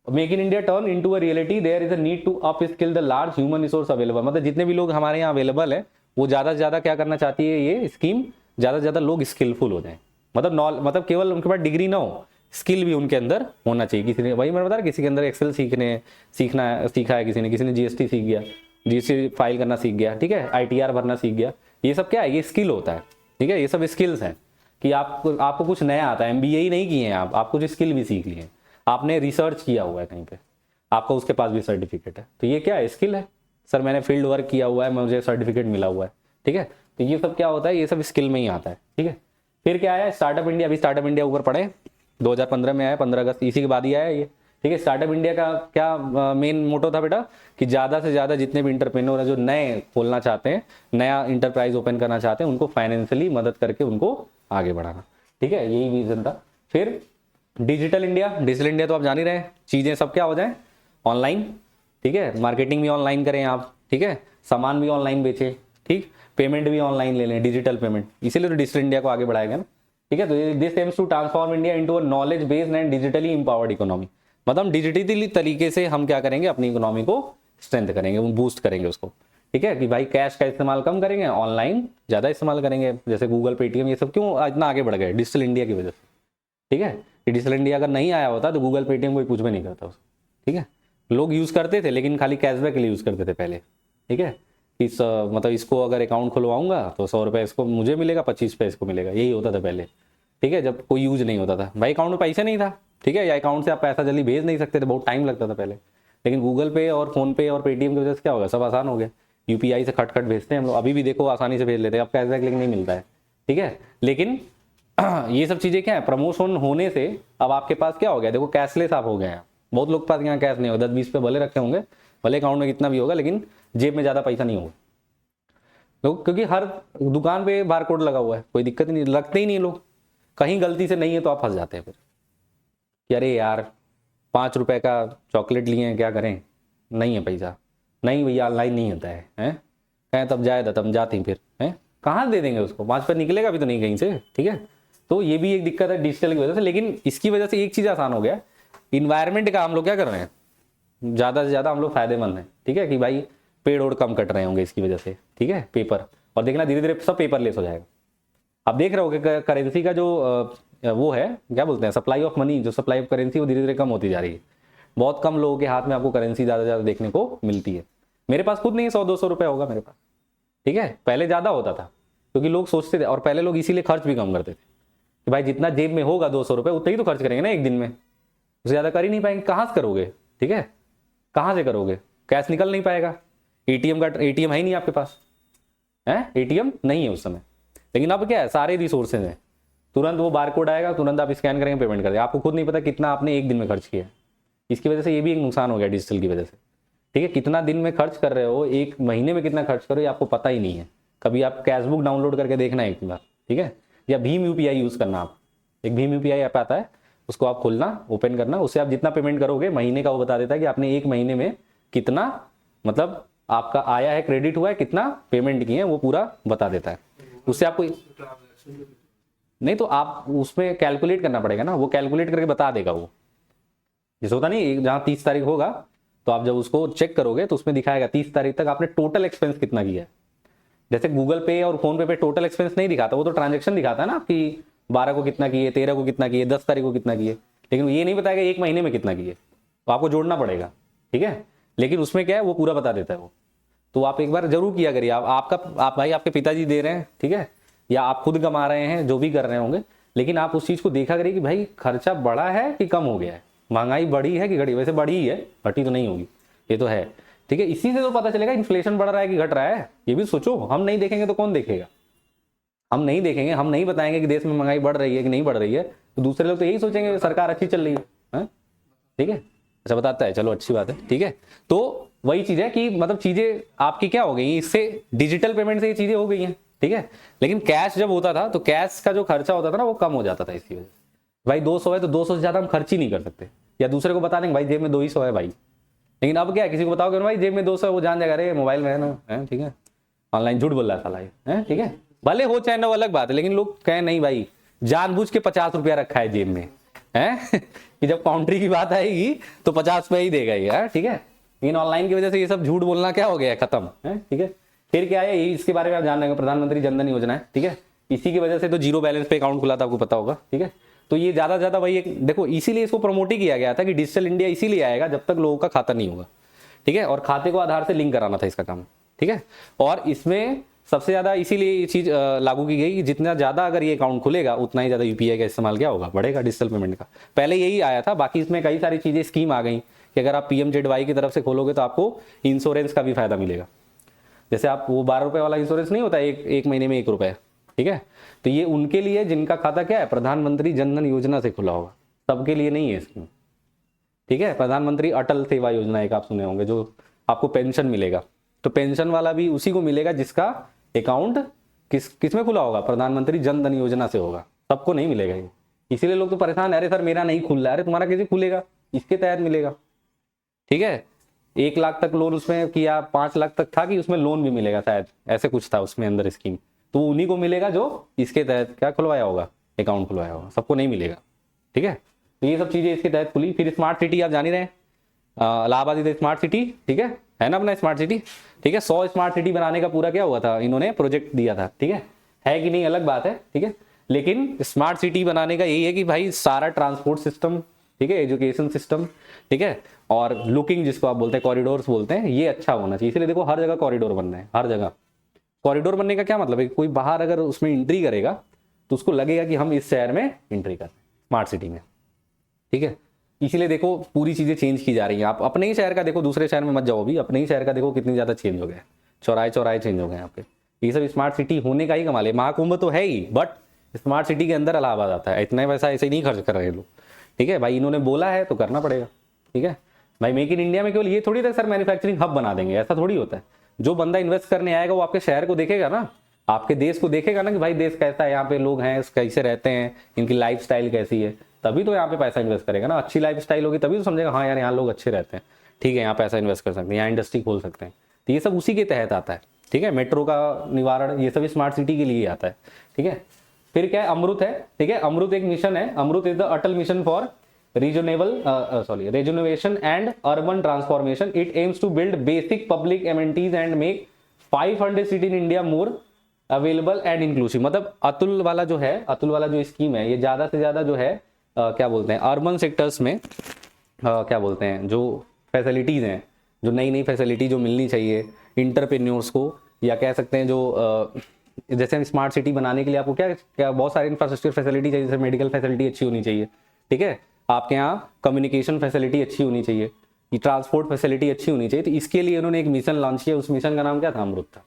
Make in India turn into a reality, there is a need to upskill the large human resource available. मतलब जितने भी लोग हमारे यहाँ अवेलेबल है वो ज्यादा से ज्यादा क्या करना चाहती है ये स्कीम, ज्यादा से ज्यादा लोग स्किलफुल हो जाएं। मतलब केवल उनके पास डिग्री ना हो, स्किल भी उनके अंदर होना चाहिए। किसी ने, वही मैं बता रहा, किसी के अंदर एक्सेल सीखा है, किसी ने जीएसटी सीख गया, जीएसटी फाइल करना सीख गया, ठीक है, आईटीआर भरना सीख गया। ये सब क्या है, ये स्किल होता है, ठीक है, ये सब स्किल्स हैं कि आपको कुछ नया आता है। एमबीए ही नहीं किए हैं आप कुछ स्किल भी सीख लिए हैं, आपने रिसर्च किया हुआ है कहीं पे, आपका उसके पास भी सर्टिफिकेट है, तो ये क्या है, स्किल है। सर मैंने फील्ड वर्क किया हुआ है, मुझे सर्टिफिकेट मिला हुआ है, ठीक है, तो ये सब क्या होता है, ये सब स्किल में ही आता है, ठीक है। फिर क्या है, स्टार्टअप इंडिया। अभी स्टार्टअप इंडिया ऊपर पढ़े, 2015 में आया, 15 अगस्त, इसी के बाद ही आया ये, ठीक है। स्टार्टअप इंडिया का क्या मेन मोटो था बेटा, कि ज्यादा से ज्यादा जितने भी इंटरप्रेन्योर है जो नए खोलना चाहते हैं, नया इंटरप्राइज ओपन करना चाहते हैं, उनको फाइनेंशियली मदद करके उनको आगे बढ़ाना, ठीक है, यही विजन था। फिर डिजिटल इंडिया तो आप जान ही रहे हैं, चीजें सब क्या हो जाए ऑनलाइन, ठीक है, मार्केटिंग भी ऑनलाइन करें आप, ठीक है, सामान भी ऑनलाइन बेचे, ठीक, पेमेंट भी ऑनलाइन ले लें, डिजिटल पेमेंट, इसीलिए तो डिजिटल इंडिया को आगे बढ़ाएगा ना, ठीक है। तो this aims to transform India into a knowledge based and digitally empowered economy. मतलब डिजिटली तरीके से हम क्या करेंगे, अपनी इकोनॉमी को स्ट्रेंथ करेंगे, बूस्ट करेंगे उसको, ठीक है, कि भाई कैश का इस्तेमाल कम करेंगे, ऑनलाइन ज्यादा इस्तेमाल करेंगे, जैसे गूगल, पेटीएम, ये सब क्यों इतना आगे बढ़ गए, डिजिटल इंडिया की वजह से, ठीक है। डिजिटल इंडिया अगर नहीं आया होता तो गूगल, पेटीएम कोई कुछ भी नहीं करता उसको, ठीक है। लोग यूज करते थे लेकिन खाली कैशबैक के लिए यूज करते थे पहले, ठीक है, मतलब इसको अगर अकाउंट खुलवाऊंगा तो 100 रुपये इसको मुझे मिलेगा, 25 रुपये इसको मिलेगा, यही होता था पहले, ठीक है, जब कोई यूज नहीं होता था, भाई अकाउंट में पैसे नहीं था, ठीक है, या अकाउंट से आप पैसा जल्दी भेज नहीं सकते थे, बहुत टाइम लगता था पहले। लेकिन गूगल पे और फोन पे और पेटीएम की वजह से क्या होगा, सब आसान हो गया, यूपीआई से खट भेजते हैं हम लोग, अभी भी देखो आसानी से भेज लेते हैं, अब कैशबैक लेकिन नहीं मिलता है, ठीक है। लेकिन ये सब चीजें क्या है, प्रमोशन होने से अब आपके पास क्या हो गया, देखो कैशलेस आप हो गए हैं, बहुत लोग के पास यहाँ कैश नहीं होगा, 10-20 पे भले रखे होंगे, भले अकाउंट में कितना भी होगा, लेकिन जेब में ज्यादा पैसा नहीं होगा, लोग, क्योंकि हर दुकान पे बार कोड लगा हुआ है, कोई दिक्कत नहीं, लगते ही नहीं लोग, कहीं गलती से नहीं है तो आप फंस जाते हैं फिर कि अरे यार 5 रुपए का चॉकलेट लिए हैं, क्या करें, नहीं है पैसा, नहीं भैया ऑनलाइन नहीं होता है, हैं, कहें तब जाए तब जाते हैं, फिर हैं कहाँ दे देंगे उसको, 5 रुपये निकलेगा भी तो नहीं कहीं से, ठीक है। तो ये भी एक दिक्कत है डिजिटल की वजह से, लेकिन इसकी वजह से एक चीज आसान हो गया, इन्वायरमेंट का हम लोग क्या कर रहे हैं, ज्यादा से ज्यादा हम लोग फायदेमंद हैं, ठीक है, कि भाई पेड़ ओड़ कम कट रहे होंगे इसकी वजह से, ठीक है, पेपर, और देखना धीरे धीरे सब पेपरलेस हो जाएगा। आप देख रहे हो करेंसी का जो वो है, क्या बोलते हैं, सप्लाई ऑफ मनी, जो सप्लाई ऑफ करेंसी वो धीरे धीरे कम होती जा रही है, बहुत कम लोगों के हाथ में आपको करेंसी ज्यादा ज्यादा देखने को मिलती है। मेरे पास खुद नहीं 100-200 रुपए होगा मेरे पास, ठीक है, पहले ज्यादा होता था क्योंकि लोग सोचते थे, और पहले लोग इसीलिए खर्च भी कम करते थे कि भाई जितना जेब में होगा 200 रुपए उतना ही तो खर्च करेंगे ना एक दिन में, उससे ज्यादा कर ही नहीं पाएंगे, कहां से करोगे, ठीक है, कहां से करोगे, कैश निकल नहीं पाएगा, एटीएम है ही नहीं आपके पास, है एटीएम नहीं है उस समय। लेकिन अब क्या है, सारे रिसोर्सेज हैं, तुरंत वो बारकोड आएगा, तुरंत आप स्कैन करेंगे, पेमेंट कर देंगे, आपको खुद नहीं पता कितना आपने एक दिन में खर्च किया। इसकी वजह से ये भी एक नुकसान हो गया डिजिटल की वजह से, ठीक है, कितना दिन में खर्च कर रहे हो, एक महीने में कितना खर्च कर रहे हो आपको पता ही नहीं है। कभी आप कैशबुक डाउनलोड करके देखना एक बार, ठीक है, या भीम यूपीआई यूज करना, आप एक भीम यूपीआई ऐप आता है, उसको आप खोलना, ओपन करना, उससे आप जितना पेमेंट करोगे महीने का वो बता देता है कि आपने एक महीने में कितना, मतलब आपका आया है, क्रेडिट हुआ है, कितना पेमेंट किए हैं, वो पूरा बता देता है। उससे आपको नहीं तो आप उसमें कैलकुलेट करना पड़ेगा ना, वो कैलकुलेट करके बता देगा वो, जैसे होता नहीं, जहां 30 तारीख होगा तो आप जब उसको चेक करोगे तो उसमें दिखाएगा 30 तारीख तक आपने टोटल एक्सपेंस कितना किया है। जैसे गूगल पे और फोन पे टोटल एक्सपेंस नहीं दिखाता, वो तो ट्रांजेक्शन दिखाता है ना, कि 12 को कितना किए, 13 को कितना किए, 10 तारीख को कितना किए, लेकिन ये नहीं बताएगा एक महीने में कितना किए, तो आपको जोड़ना पड़ेगा, ठीक है। लेकिन उसमें क्या है, वो पूरा बता देता है वो, तो आप एक बार जरूर किया करिए। आप भाई आपके पिताजी दे रहे हैं, ठीक है, या आप खुद कमा रहे हैं, जो भी कर रहे होंगे, लेकिन आप उस चीज को देखा करिए कि भाई खर्चा बढ़ा है कि कम हो गया है, महंगाई बढ़ी है कि घटी, वैसे बढ़ी ही है, घटी तो नहीं होगी, ये तो है, ठीक है। इसी से तो पता चलेगा इन्फ्लेशन बढ़ रहा है कि घट रहा है, ये भी सोचो। हम नहीं देखेंगे तो कौन देखेगा, हम नहीं देखेंगे, हम नहीं बताएंगे कि देश में महंगाई बढ़ रही है कि नहीं बढ़ रही है, तो दूसरे लोग तो यही सोचेंगे सरकार अच्छी चल रही है, ठीक है, अच्छा बताता है, चलो अच्छी बात है, ठीक है। तो वही चीज है कि मतलब चीजें आपकी क्या हो गई, इससे डिजिटल पेमेंट से ये चीजें हो गई हैं, ठीक है। लेकिन कैश जब होता था तो कैश का जो खर्चा होता था ना वो कम हो जाता था, इसकी वजह से भाई 200 है तो 200 से ज्यादा हम खर्च ही नहीं कर सकते, या दूसरे को बता देंगे भाई जेब में 200 है भाई। लेकिन अब क्या है, किसी को बताओगे भाई जेब में 200 है, वो जान जाएगा अरे मोबाइल में है ना, है, ठीक है, ऑनलाइन झूठ बोल रहा था लाइव, है, ठीक है, भले हो चाहे ना वो अलग बात है, लेकिन लोग कहें नहीं भाई जानबूझ के 50 रुपया रखा है जेब में, है कि जब काउंट्री की बात आएगी तो 50 रुपये ही देगा ये यार, ठीक है। लेकिन ऑनलाइन की वजह से ये सब झूठ बोलना क्या हो गया है, खत्म है, ठीक है। फिर क्या है, इसके बारे में आप जान रहे हो, प्रधानमंत्री जनधन योजना है, ठीक है। इसी की वजह से तो जीरो बैलेंस पे अकाउंट खुला था, आपको पता होगा, ठीक है। तो ये ज्यादा से ज्यादा वही देखो, इसीलिए इसको प्रमोट ही किया गया था कि डिजिटल इंडिया इसीलिए आएगा जब तक लोगों का खाता नहीं होगा, ठीक है। और खाते को आधार से लिंक कराना था इसका काम, ठीक है। और इसमें सबसे ज्यादा इसीलिए ये चीज लागू की गई कि जितना ज्यादा अगर ये अकाउंट खुलेगा उतना ही ज्यादा यूपीआई का इस्तेमाल क्या होगा, बढ़ेगा डिजिटल पेमेंट का। पहले यही आया था, बाकी इसमें कई सारी चीजें स्कीम आ गई कि अगर आप पीएमजेडवाई की तरफ से खोलोगे तो आपको इंश्योरेंस का भी फायदा मिलेगा। जैसे आप वो 12 रुपए वाला इंश्योरेंस नहीं होता, एक महीने में 1 रुपए, ठीक है। तो ये उनके लिए जिनका खाता क्या है, प्रधानमंत्री जनधन योजना से खुला होगा, सबके लिए नहीं है स्कीम, ठीक है। प्रधानमंत्री अटल सेवा योजना एक आप सुने होंगे, जो आपको पेंशन मिलेगा, तो पेंशन वाला भी उसी को मिलेगा जिसका अकाउंट किस में खुला होगा, प्रधानमंत्री जनधन योजना से होगा, सबको नहीं मिलेगा ये। इसीलिए लोग तो परेशान है, अरे सर मेरा नहीं खुल रहा है, अरे तुम्हारा कैसे खुलेगा, इसके तहत मिलेगा, ठीक है। 1 लाख तक लोन उसमें किया, 5 लाख तक था कि उसमें लोन भी मिलेगा शायद, ऐसे कुछ था उसमें अंदर स्कीम, तो उन्हीं को मिलेगा जो इसके तहत क्या खुलवाया होगा, अकाउंट खुलवाया होगा, सबको नहीं मिलेगा, ठीक है। तो ये सब चीजें इसके तहत खुली। फिर स्मार्ट सिटी आप जान ही रहे हैं, इलाहाबाद इज स्मार्ट सिटी, ठीक है ना अपना स्मार्ट सिटी, ठीक है। 100 स्मार्ट सिटी बनाने का पूरा क्या हुआ था, इन्होंने प्रोजेक्ट दिया था, ठीक है कि नहीं अलग बात है, ठीक है। लेकिन स्मार्ट सिटी बनाने का यही है कि भाई सारा ट्रांसपोर्ट सिस्टम, ठीक है, एजुकेशन सिस्टम, ठीक है, और लुकिंग जिसको आप बोलते हैं, कॉरिडोर्स बोलते हैं, ये अच्छा होना चाहिए। इसलिए देखो हर जगह कॉरिडोर बन रहे हैं, हर जगह कॉरिडोर बनने का क्या मतलब है, कोई बाहर अगर उसमें एंट्री करेगा तो उसको लगेगा कि हम इस शहर में एंट्री कर स्मार्ट सिटी में, ठीक है। इसीलिए देखो पूरी चीजें चेंज की जा रही हैं। आप अपने ही शहर का देखो, दूसरे शहर में मत जाओ, भी अपने ही शहर का देखो कितनी ज्यादा चेंज हो गया, चौराहे चौराहे चेंज हो गए यहाँ पे। ये सब स्मार्ट सिटी होने का ही कमाल है। महाकुंभ तो है ही, बट स्मार्ट सिटी के अंदर इलाहाबाद आता है। इतना पैसा ऐसे ही नहीं खर्च कर रहे लोग, ठीक है भाई, इन्होंने बोला है तो करना पड़ेगा, ठीक है भाई। मेक इन इंडिया में केवल ये थोड़ी था सर मैन्युफैक्चरिंग हब बना देंगे, ऐसा थोड़ी होता है। जो बंदा इन्वेस्ट करने आएगा वो आपके शहर को देखेगा ना, आपके देश को देखेगा ना कि भाई देश कैसा है, यहाँ पे लोग हैं कैसे रहते हैं, इनकी लाइफस्टाइल कैसी है, तभी तो यहाँ पे पैसा इन्वेस्ट करेगा ना। अच्छी लाइफस्टाइल होगी तभी तो समझेगा हाँ यार यहाँ लोग अच्छे रहते हैं, ठीक है, यहाँ पैसा इन्वेस्ट कर सकते हैं, यहाँ इंडस्ट्री खोल सकते हैं। तो ये सब उसी के तहत आता है, ठीक है। मेट्रो का निवारण ये सब स्मार्ट सिटी के लिए आता है, ठीक है। फिर क्या है, अमृत है, ठीक है। अमृत एक मिशन है, Amrut is the Atal mission for rejuvenation and urban transformation. It aims to build basic public amenities and make 500 cities in India more available and inclusive. मतलब अतुल वाला जो है, अतुल वाला जो स्कीम है, ये ज्यादा से ज्यादा जो है क्या बोलते हैं, अर्बन सेक्टर्स में क्या बोलते हैं, जो फैसिलिटीज हैं, जो नई नई फैसिलिटी जो मिलनी चाहिए इंटरप्रेन्योर्स को, या कह सकते हैं जो जैसे स्मार्ट सिटी बनाने के लिए आपको क्या क्या बहुत सारे इंफ्रास्ट्रक्चर फैसिलिटी चाहिए, जैसे मेडिकल फैसिलिटी अच्छी होनी चाहिए, ठीक है, आपके यहाँ कम्युनिकेशन फैसिलिटी अच्छी होनी चाहिए, ट्रांसपोर्ट फैसिलिटी अच्छी होनी चाहिए। तो इसके लिए उन्होंने एक मिशन लॉन्च किया, उस मिशन का नाम क्या था, अमृत था,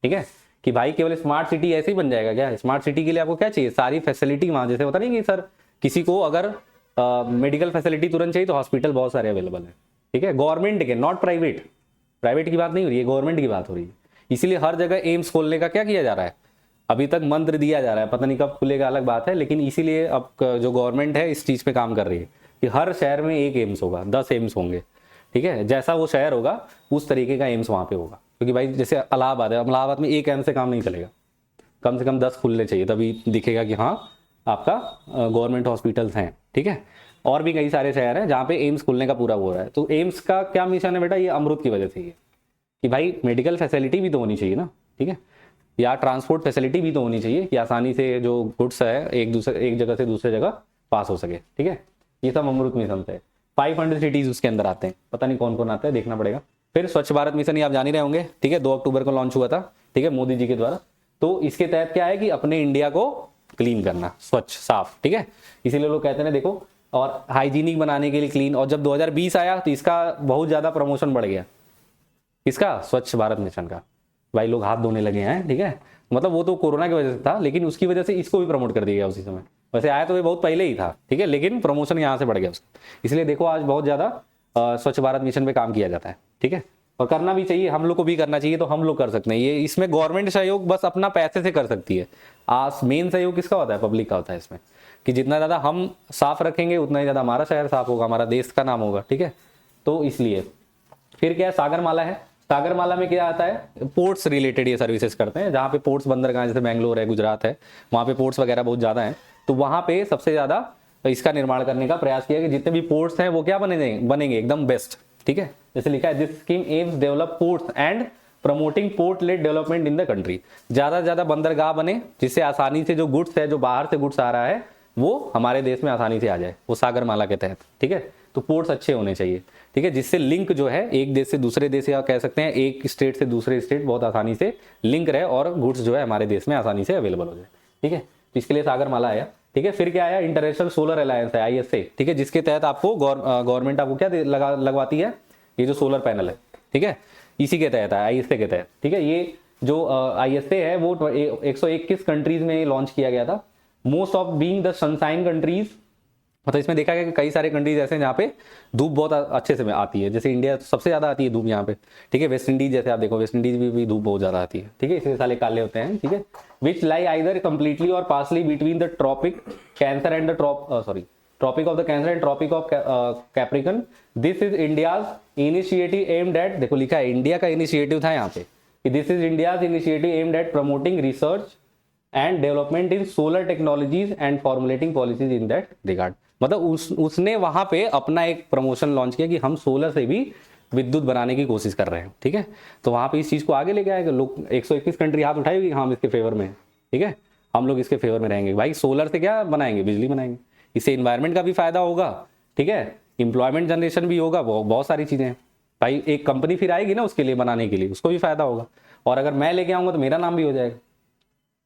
ठीक है। कि भाई केवल स्मार्ट सिटी ऐसे ही बन जाएगा क्या, स्मार्ट सिटी के लिए आपको क्या चाहिए, सारी फैसिलिटी वहां, जैसे होता नहीं कि सर किसी को अगर मेडिकल फैसिलिटी तुरंत चाहिए तो हॉस्पिटल बहुत सारे अवेलेबल है, ठीक है, गवर्नमेंट के, नॉट प्राइवेट, प्राइवेट की बात नहीं हो रही है, गवर्नमेंट की बात हो रही है। इसीलिए हर जगह एम्स खोलने का क्या किया जा रहा है, अभी तक मंत्र दिया जा रहा है, पता नहीं कब खुलेगा अलग बात है, लेकिन इसीलिए अब जो गवर्नमेंट है इस चीज पे काम कर रही है कि हर शहर में एक एम्स होगा, 10 एम्स होंगे, ठीक है। जैसा वो शहर होगा उस तरीके का एम्स वहां पे होगा, क्योंकि भाई जैसे इलाहाबाद है, इलाहाबाद में एक एम्स से काम नहीं चलेगा, कम से कम 10 खुलने चाहिए, तभी दिखेगा कि हाँ आपका गवर्नमेंट हॉस्पिटल्स हैं, ठीक है। और भी कई सारे शहर हैं जहाँ पे एम्स खुलने का पूरा हो रहा है। तो एम्स का क्या मिशन है बेटा, ये अमृत की वजह से ही है कि भाई मेडिकल फैसिलिटी भी तो होनी चाहिए ना, ठीक है, या ट्रांसपोर्ट फैसिलिटी भी तो होनी चाहिए कि आसानी से जो गुड्स है एक जगह से दूसरे जगह पास हो सके, ठीक है। ये सब अमृत मिशन से 500 सिटीज उसके अंदर आते हैं, पता नहीं कौन कौन आता है, देखना पड़ेगा। फिर स्वच्छ भारत मिशन, ये आप जान ही रहे होंगे, ठीक है, 2 अक्टूबर को लॉन्च हुआ था, ठीक है, मोदी जी के द्वारा। तो इसके तहत क्या है कि अपने इंडिया को क्लीन करना, स्वच्छ साफ, ठीक है। इसीलिए लोग कहते हैं देखो, और हाइजीनिक बनाने के लिए क्लीन। और जब 2020 आया तो इसका बहुत ज्यादा प्रमोशन बढ़ गया, इसका स्वच्छ भारत मिशन का, भाई लोग हाथ धोने लगे हैं, ठीक है। मतलब वो तो कोरोना की वजह से था, लेकिन उसकी वजह से इसको भी प्रमोट कर दिया गया उसी समय। वैसे आया तो ये बहुत पहले ही था, ठीक है, लेकिन प्रमोशन यहाँ से बढ़ गया उसका। इसलिए देखो आज बहुत ज्यादा स्वच्छ भारत मिशन पे काम किया जाता है, ठीक है, और करना भी चाहिए, हम लोग को भी करना चाहिए। तो हम लोग कर सकते हैं ये, इसमें गवर्नमेंट सहयोग बस अपना पैसे से कर सकती है। मेन सहयोग किसका होता है, पब्लिक का होता है इसमें, कि जितना ज्यादा हम साफ रखेंगे उतना ही ज्यादा हमारा शहर साफ होगा, हमारा देश का नाम होगा, ठीक है। तो इसलिए फिर क्या है, सागरमाला है। सागरमाला में क्या आता है, पोर्ट्स रिलेटेड ये सर्विसेज करते हैं, जहाँ पे पोर्ट्स बंदरगाह, जैसे बैंगलोर है, गुजरात है, वहाँ पे पोर्ट्स वगैरह बहुत ज़्यादा हैं। तो वहाँ पे सबसे ज़्यादा इसका निर्माण करने का प्रयास किया कि जितने भी पोर्ट्स हैं वो क्या बनेंगे एकदम बेस्ट। ठीक है, जैसे लिखा है this scheme AIIMS develop ports and promoting port lead development in the country. ज्यादा से ज्यादा बंदरगाह बने जिससे आसानी से जो गुड्स है, जो बाहर से गुड्स आ रहा है वो हमारे देश में आसानी से आ जाए, वो सागरमाला के तहत। ठीक है, तो पोर्ट्स अच्छे होने चाहिए। ठीक है, जिससे लिंक जो है एक देश से दूसरे देश, या कह सकते हैं एक स्टेट से दूसरे स्टेट बहुत आसानी से लिंक रहे और गुड्स जो है हमारे देश में आसानी से अवेलेबल हो जाए। ठीक है, तो इसके लिए सागरमाला आया। ठीक है, फिर क्या आया, इंटरनेशनल सोलर अलायंस है ISA। ठीक है, जिसके तहत आपको गवर्नमेंट आपको क्या लगवाती है, ये जो सोलर पैनल है। ठीक है, इसी के तहत है, ISA के तहत। ठीक है, ये जो ISA है वो 121 कंट्रीज में लॉन्च किया गया था, most of being the sunshine countries. मतलब इसमें देखा गया कि कई सारे कंट्रीज ऐसे हैं जहाँ पे धूप बहुत अच्छे से आती है, जैसे इंडिया सबसे ज्यादा आती है धूप यहाँ पे। ठीक है, वेस्ट इंडीज जैसे आप देखो, वेस्ट इंडीज भी धूप बहुत ज्यादा आती है। ठीक है, इसलिए साले काले होते हैं। ठीक है, which lie either completely or partly between the tropic Cancer and the tropic of the Cancer and tropic of Capricorn. This is India's initiative aimed at, देखो लिखा है इंडिया का इनिशिएटिव था यहाँ पे, this is India's initiative aimed at promoting research and development in solar technologies and formulating policies in that regard. मतलब उसने वहां पे अपना एक प्रमोशन लॉन्च किया कि हम सोलर से भी विद्युत बनाने की कोशिश कर रहे हैं। ठीक है, तो वहां पे इस चीज को आगे लेके आएगा। लोग 121 कंट्री हाथ उठाएगी, हम इसके फेवर में हैं। ठीक है, हम लोग इसके फेवर में रहेंगे भाई, सोलर से क्या बनाएंगे, बिजली बनाएंगे, इससे इन्वायरमेंट का भी फायदा होगा। ठीक है, इंप्लॉयमेंट जनरेशन भी होगा, बहुत सारी चीजें हैं भाई। एक कंपनी फिर आएगी ना उसके लिए बनाने के लिए, उसको भी फायदा होगा। और अगर मैं लेके आऊंगा तो मेरा नाम भी हो जाएगा।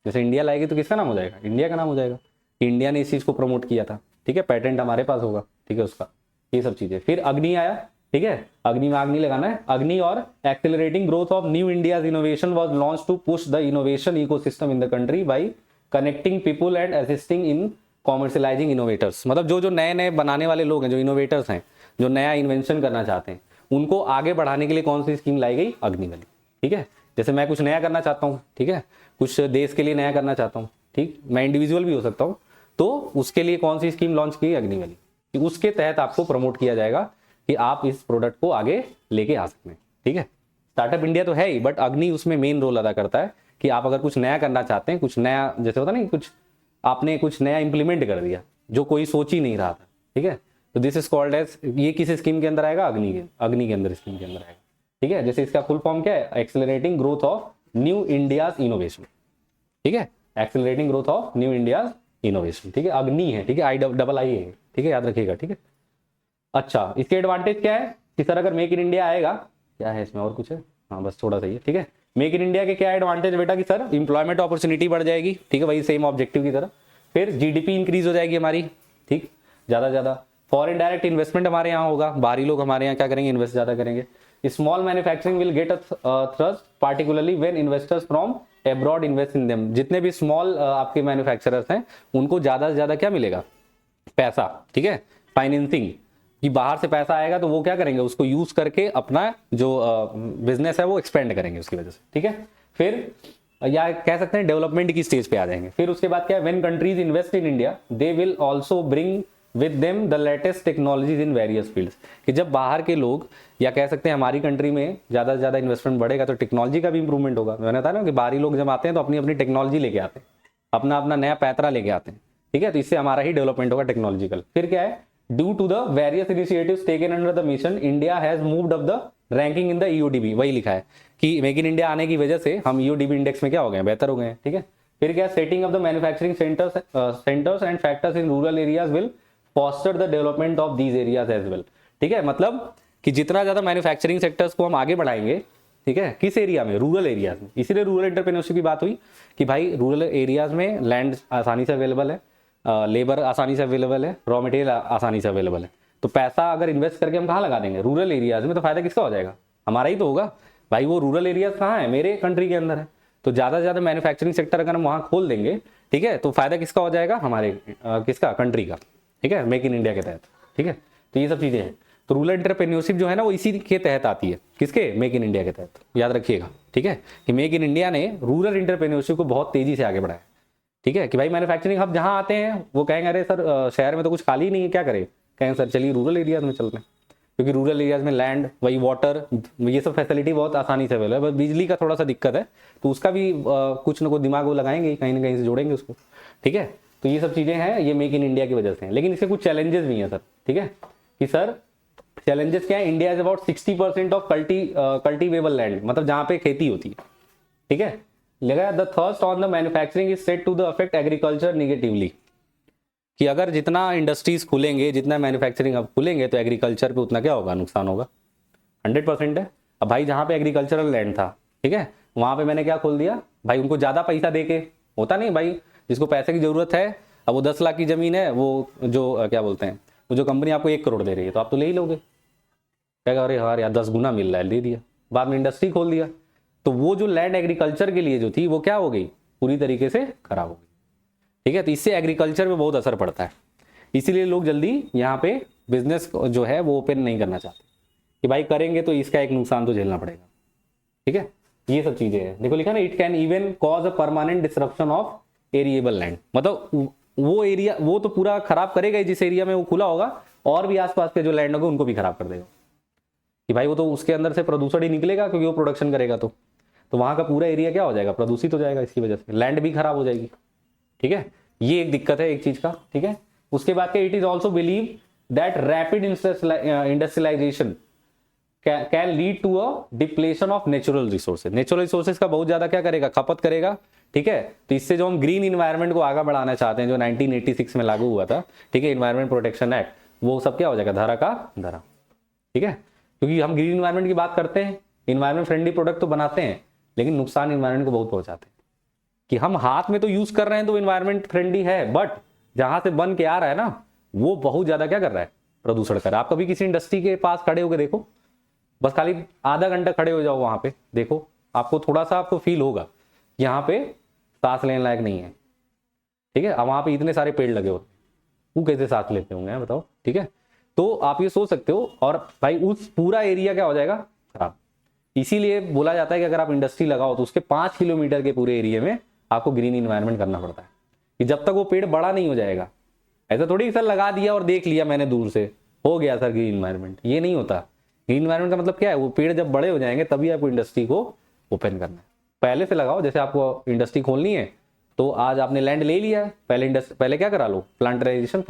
जैसे इंडिया लाएगी तो किसका नाम हो जाएगा, इंडिया का नाम हो जाएगा, इंडिया ने इस चीज को प्रमोट किया था। ठीक है, पेटेंट हमारे पास होगा। ठीक है, उसका ये सब चीजें। फिर अग्नि आया। ठीक है, अग्नि में अग्नि लगाना है, अग्नि और accelerating growth of new India's innovation was launch to push the innovation ecosystem in the country by connecting people and assisting in commercialising innovators. मतलब जो नए नए बनाने वाले लोग हैं, जो इनोवेटर्स हैं, जो नया इन्वेंशन करना चाहते हैं, उनको आगे बढ़ाने के लिए कौन सी स्कीम लाई गई, अग्नि वाली। ठीक है, जैसे मैं कुछ नया करना चाहता हूँ, ठीक है, कुछ देश के लिए नया करना चाहता हूँ, ठीक, मैं इंडिविजुअल भी हो सकता हूँ, तो उसके लिए कौन सी स्कीम लॉन्च की, अग्नि वाली, कि उसके तहत आपको प्रमोट किया जाएगा कि आप इस प्रोडक्ट को आगे लेके आ सकते हैं। ठीक है, स्टार्टअप इंडिया तो है ही, बट अग्नि उसमें मेन रोल अदा करता है कि आप अगर कुछ नया करना चाहते हैं, कुछ नया, जैसे होता है ना, कुछ आपने कुछ नया इंप्लीमेंट कर दिया जो कोई सोच ही नहीं रहा था। ठीक है, तो दिस इज कॉल्ड एज, ये किस स्कीम के अंदर आएगा, अग्नि के अंदर, स्कीम के अंदर आएगा। ठीक है, जैसे इसका फुल फॉर्म क्या है, accelerating growth of new India's innovation. ठीक है, accelerating growth of new India's innovation. ठीक है, अग्नि है। ठीक है, आई है। ठीक है, याद रखिएगा। ठीक है, अच्छा, इसके एडवांटेज क्या है कि सर अगर मेक इन इंडिया आएगा, क्या है इसमें और कुछ है, हाँ बस थोड़ा सा ही है। ठीक है, मेक इन इंडिया के क्या एडवांटेज बेटा कि सर इंप्लॉयमेंट अपॉर्चुनिटी बढ़ जाएगी। ठीक है, वही सेम ऑब्जेक्टिव की तरह। फिर जीडीपी इंक्रीज हो जाएगी हमारी। ठीक, ज्यादा से ज्यादा फॉरेन डायरेक्ट इन्वेस्टमेंट हमारे यहाँ होगा, बाहरी लोग हमारे यहाँ क्या करेंगे, इन्वेस्ट ज्यादा करेंगे। Small manufacturing will get a thrust particularly when investors from abroad invest in them. जितने भी स्मॉल आपके मैन्युफैक्चरर्स हैं उनको ज्यादा से ज्यादा क्या मिलेगा, पैसा। ठीक है, फाइनेंसिंग, कि बाहर से पैसा आएगा तो वो क्या करेंगे, उसको यूज करके अपना जो बिजनेस है वो एक्सपेंड करेंगे उसकी वजह से। ठीक है, फिर या कह सकते हैं डेवलपमेंट की स्टेज पे आ जाएंगे। फिर उसके बाद क्या है, when countries invest in India they will also bring with them the latest technologies in various fields. कि जब बाहर के लोग, या कह सकते हैं हमारी कंट्री में ज्यादा से ज्यादा इन्वेस्टमेंट बढ़ेगा तो टेक्नोलॉजी का भी इंप्रूवमेंट होगा। मैंने बताया ना कि बाहरी लोग जब आते हैं तो अपनी अपनी टेक्नोलॉजी लेके आते हैं, अपना अपना नया पैतरा लेके आते हैं। ठीक है, तो इससे हमारा ही डेवलपमेंट होगा टेक्नोलॉजिकल। फिर क्या है, due to the various initiatives taken under the mission India has moved up the ranking in the EODB. वही लिखा है कि मेक इन इंडिया आने की वजह से हम ईओडीबी इंडेक्स में क्या हो गए, बेहतर हो गए हैं। ठीक है, फिर क्या, setting of the manufacturing centres and factors in rural areas will foster the development of these areas as well. ठीक है, मतलब कि जितना ज्यादा मैन्युफैक्चरिंग सेक्टर्स को हम आगे बढ़ाएंगे, ठीक है, किस एरिया में, रूरल एरियाज में। इसीलिए रूरल एंटरप्रेन्योरशिप की बात हुई कि भाई रूरल एरियाज में लैंड आसानी से अवेलेबल है, लेबर आसानी से अवेलेबल है, रॉ मटेरियल आसानी से अवेलेबल है। तो पैसा अगर इन्वेस्ट करके हम कहाँ लगा देंगे, रूरल एरियाज में, तो फायदा किसका हो जाएगा, हमारा ही तो होगा भाई। वो रूरल एरियाज कहाँ है, मेरे कंट्री के अंदर है। तो ज्यादा से ज्यादा मैन्युफैक्चरिंग सेक्टर अगर हम वहां खोल देंगे, ठीक है, तो फायदा किसका हो जाएगा, हमारे किसका, कंट्री का। ठीक है, मेक इन इंडिया के तहत। ठीक है, तो ये सब चीजें हैं। तो रूरल एंटरप्रेन्योरशिप जो है ना वो इसी के तहत आती है, किसके, मेक इन इंडिया के तहत, याद रखिएगा। ठीक है, कि मेक इन इंडिया ने रूरल एंटरप्रेन्योरशिप को बहुत तेजी से आगे बढ़ाया। ठीक है, कि भाई मैन्युफैक्चरिंग हब जहां आते हैं वो कहेंगे अरे सर शहर में तो कुछ खाली नहीं है, क्या करें, कहेंगे सर चलिए रूरल एरियाज में चलते हैं, क्योंकि रूरल एरियाज में लैंड, वही वाटर, ये सब फैसिलिटी बहुत आसानी से अवेलेबल है। बिजली का थोड़ा सा दिक्कत है, तो उसका भी कुछ ना कुछ दिमाग वो लगाएंगे, कहीं ना कहीं से जोड़ेंगे उसको। ठीक है, तो ये सब चीजें हैं, ये मेक इन इंडिया की वजह से हैं। लेकिन इसके कुछ चैलेंजेस भी हैं सर, ठीक है, कि सर चैलेंजेस क्या है, India is about 60% of cultivable land, मतलब जहां पे खेती होती है, ठीक है। लगा the thrust on the manufacturing is set to the affect agriculture negatively, कि अगर जितना इंडस्ट्रीज खुलेंगे, जितना मैन्युफैक्चरिंग अब खुलेंगे, तो एग्रीकल्चर पे उतना क्या होगा, नुकसान होगा। 100% है। अब भाई जहाँ पे एग्रीकल्चरल लैंड था, ठीक है, वहां पे मैंने क्या खोल दिया भाई, उनको ज्यादा पैसा देके, होता नहीं भाई जिसको पैसे की जरूरत है, अब वो 10 लाख की जमीन है, वो जो क्या बोलते हैं, वो जो कंपनी आपको 1 करोड़ दे रही है, तो आप तो ले ही लोगे, क्या अरे यार 10 गुना मिल रहा है, दे दिया। बाद में इंडस्ट्री खोल दिया, तो वो जो लैंड एग्रीकल्चर के लिए जो थी, वो क्या हो गई, पूरी तरीके से खराब हो गई, ठीक है। तो इससे एग्रीकल्चर में बहुत असर पड़ता है, इसीलिए लोग जल्दी यहाँ पे बिजनेस जो है वो ओपन नहीं करना चाहते, कि भाई करेंगे तो इसका एक नुकसान तो झेलना पड़ेगा, ठीक है। ये सब चीजें हैं, देखो लिखा ना, it can even cause a permanent disruption of arable land, मतलब वो एरिया, वो तो पूरा खराब करेगा ही, जिस एरिया में वो खुला होगा, और भी आसपास के जो लैंड होगा उनको भी खराब कर देगा, कि भाई वो तो उसके अंदर से प्रदूषण ही निकलेगा, क्योंकि वो प्रोडक्शन करेगा, तो वहां का पूरा एरिया क्या हो जाएगा, प्रदूषित हो जाएगा, इसकी वजह से लैंड भी खराब हो जाएगी, ठीक है। ये एक दिक्कत है एक चीज का, ठीक है। उसके बाद it is also believe that rapid industrialisation can lead to a depletion of natural resources, natural resources का बहुत ज्यादा क्या करेगा, खपत करेगा, ठीक है। तो इससे जो हम ग्रीन इन्वायरमेंट को आगे बढ़ाना चाहते हैं, जो 1986 में लागू हुआ था, ठीक है, इन्वायरमेंट प्रोटेक्शन एक्ट, वो सब क्या हो जाएगा, धरा का धरा, ठीक है। क्योंकि हम ग्रीन इन्वायरमेंट की बात करते हैं, इन्वायरमेंट फ्रेंडली प्रोडक्ट तो बनाते हैं, लेकिन नुकसान इन्वायरमेंट को बहुत पहुंचाते हैं, कि हम हाथ में तो यूज कर रहे हैं तो इन्वायरमेंट फ्रेंडली है, बट जहां से बन के आ रहा है ना, वो बहुत ज्यादा क्या कर रहा है, प्रदूषण कर रहा है। आप कभी किसी इंडस्ट्री के पास खड़े होकर देखो, बस खाली आधा घंटा खड़े हो जाओ वहां पे, देखो आपको थोड़ा सा आपको फील होगा, यहाँ पे सांस लेने लायक नहीं है, ठीक है। अब वहां पे इतने सारे पेड़ लगे होते हैं, वो कैसे सांस लेते होंगे बताओ, ठीक है। तो आप ये सोच सकते हो, और भाई उस पूरा एरिया क्या हो जाएगा, खराब। इसीलिए बोला जाता है कि अगर आप इंडस्ट्री लगाओ तो उसके 5 किलोमीटर के पूरे एरिया में आपको ग्रीन इन्वायरमेंट करना पड़ता है, कि जब तक वो पेड़ बड़ा नहीं हो जाएगा। ऐसा थोड़ी सर लगा दिया और देख लिया मैंने दूर से, हो गया सर ग्रीन इन्वायरमेंट, ये नहीं होता। ग्रीन इन्वायरमेंट का मतलब क्या है, वो पेड़ जब बड़े हो जाएंगे तभी आपको इंडस्ट्री को ओपन करना है। पहले से लगाओ, जैसे आपको इंडस्ट्री खोलनी है, तो आज आपने लैंड ले लिया है, पहले क्या करा लो, प्लांटेशन,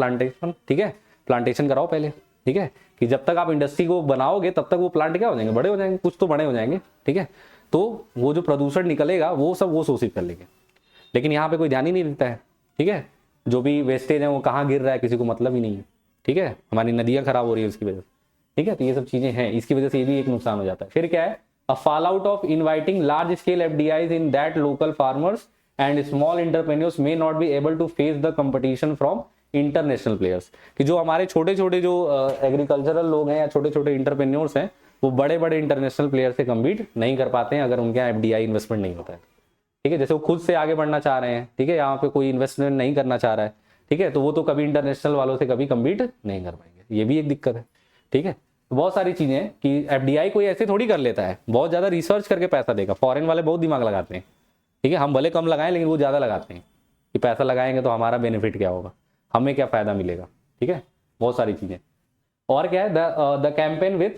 ठीक है, प्लांटेशन कराओ पहले, ठीक है, कि जब तक आप इंडस्ट्री को बनाओगे तब तक वो प्लांट क्या हो जाएंगे, बड़े हो जाएंगे, कुछ तो बड़े हो जाएंगे, ठीक है। तो वो जो प्रदूषण निकलेगा वो सब वो शोषित कर लेंगे, लेकिन यहाँ पे कोई ध्यान ही नहीं देता है, ठीक है। जो भी वेस्टेज है वो कहाँ गिर रहा है किसी को मतलब ही नहीं है, ठीक है। हमारी नदियाँ खराब हो रही है उसकी वजह से, ठीक है। तो ये सब चीजें हैं, इसकी वजह से ये भी एक नुकसान हो जाता है। फिर क्या है, a fall out of inviting large scale FDIs in that local farmers and small entrepreneurs may not be able to face the competition from international players, कि जो हमारे छोटे छोटे जो एग्रीकल्चरल लोग हैं या छोटे छोटे इंटरप्रेन्योर्स हैं, वो बड़े बड़े इंटरनेशनल प्लेयर से कम्पीट नहीं कर पाते हैं अगर उनके यहाँ एफडीआई इन्वेस्टमेंट नहीं होता है, ठीक है। जैसे वो खुद से आगे बढ़ना चाह रहे हैं, ठीक है, यहाँ पे कोई इन्वेस्टमेंट नहीं करना चाह रहा है, ठीक है, तो वो तो कभी इंटरनेशनल वालों से कभी कम्पीट नहीं कर पाएंगे, ये भी एक दिक्कत है, ठीक है। तो बहुत सारी चीजें कि एफडीआई कोई ऐसे थोड़ी कर लेता है, बहुत ज्यादा रिसर्च करके पैसा देगा, फॉरेन वाले बहुत दिमाग लगाते हैं, ठीक है। हम भले कम लगाएं लेकिन वो ज्यादा लगाते हैं, कि पैसा लगाएंगे तो हमारा बेनिफिट क्या होगा, हमें क्या फायदा मिलेगा, ठीक है, बहुत सारी चीजें। और क्या है, the campaign with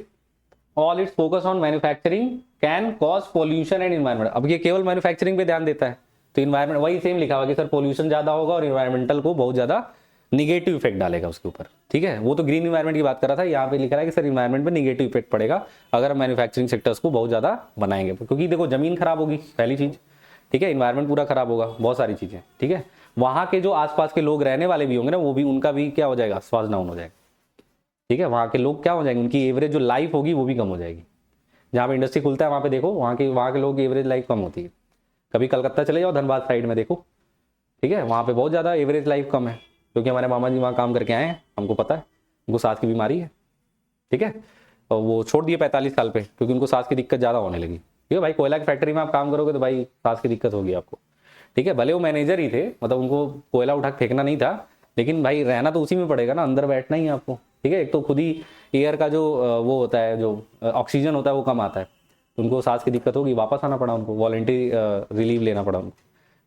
all it's focus on manufacturing can cause pollution and environment. अब ये केवल मैन्युफैक्चरिंग पे ध्यान देता है, तो इन्वायरमेंट वही सेम लिखा हुआ कि सर पोल्यूशन ज्यादा होगा और इन्वायरमेंटल को बहुत ज्यादा निगेटिव इफेक्ट डालेगा उसके ऊपर, ठीक है। वो तो ग्रीन इन्वायरमेंट की बात कर रहा था, यहाँ पे लिख रहा है कि सर इन्वायरमेंट पे निगेटिव इफेक्ट पड़ेगा अगर हम मैन्युफैक्चरिंग सेक्टर्स को बहुत ज्यादा बनाएंगे, क्योंकि देखो जमीन खराब होगी पहली चीज, ठीक है, इन्वायरमेंट पूरा खराब होगा, बहुत सारी चीजें, ठीक है। वहां के जो आसपास के लोग रहने वाले भी होंगे ना, वो भी उनका भी क्या हो जाएगा, स्वास्थ्य डाउन हो जाएगा, ठीक है। वहां के लोग क्या हो जाएंगे, उनकी एवरेज जो लाइफ होगी वो भी कम हो जाएगी। जहाँ पे इंडस्ट्री खुलता है वहाँ पे देखो वहाँ के लोग की एवरेज लाइफ कम होती है। कभी कलकत्ता चले जाओ, धनबाद साइड में देखो, ठीक है, वहाँ पे बहुत ज़्यादा एवरेज लाइफ कम है, क्योंकि हमारे मामा जी वहाँ काम करके आए हैं, हमको पता है, उनको सांस की बीमारी है, ठीक है, और वो छोड़ दिए 45 साल पे, क्योंकि उनको सांस की दिक्कत ज़्यादा होने लगी, ठीक है। भाई कोयला की फैक्ट्री में आप काम करोगे तो भाई सांस की दिक्कत होगी आपको, ठीक है। भले वो मैनेजर ही थे, मतलब उनको कोयला उठा फेंकना नहीं था, लेकिन भाई रहना तो उसी में पड़ेगा ना, अंदर बैठना ही है आपको, ठीक है। एक तो खुद ही एयर का जो वो होता है, जो ऑक्सीजन होता है वो कम आता है, तो उनको सांस की दिक्कत होगी, वापस आना पड़ा उनको, वॉलंटरी रिलीव लेना पड़ा उनको,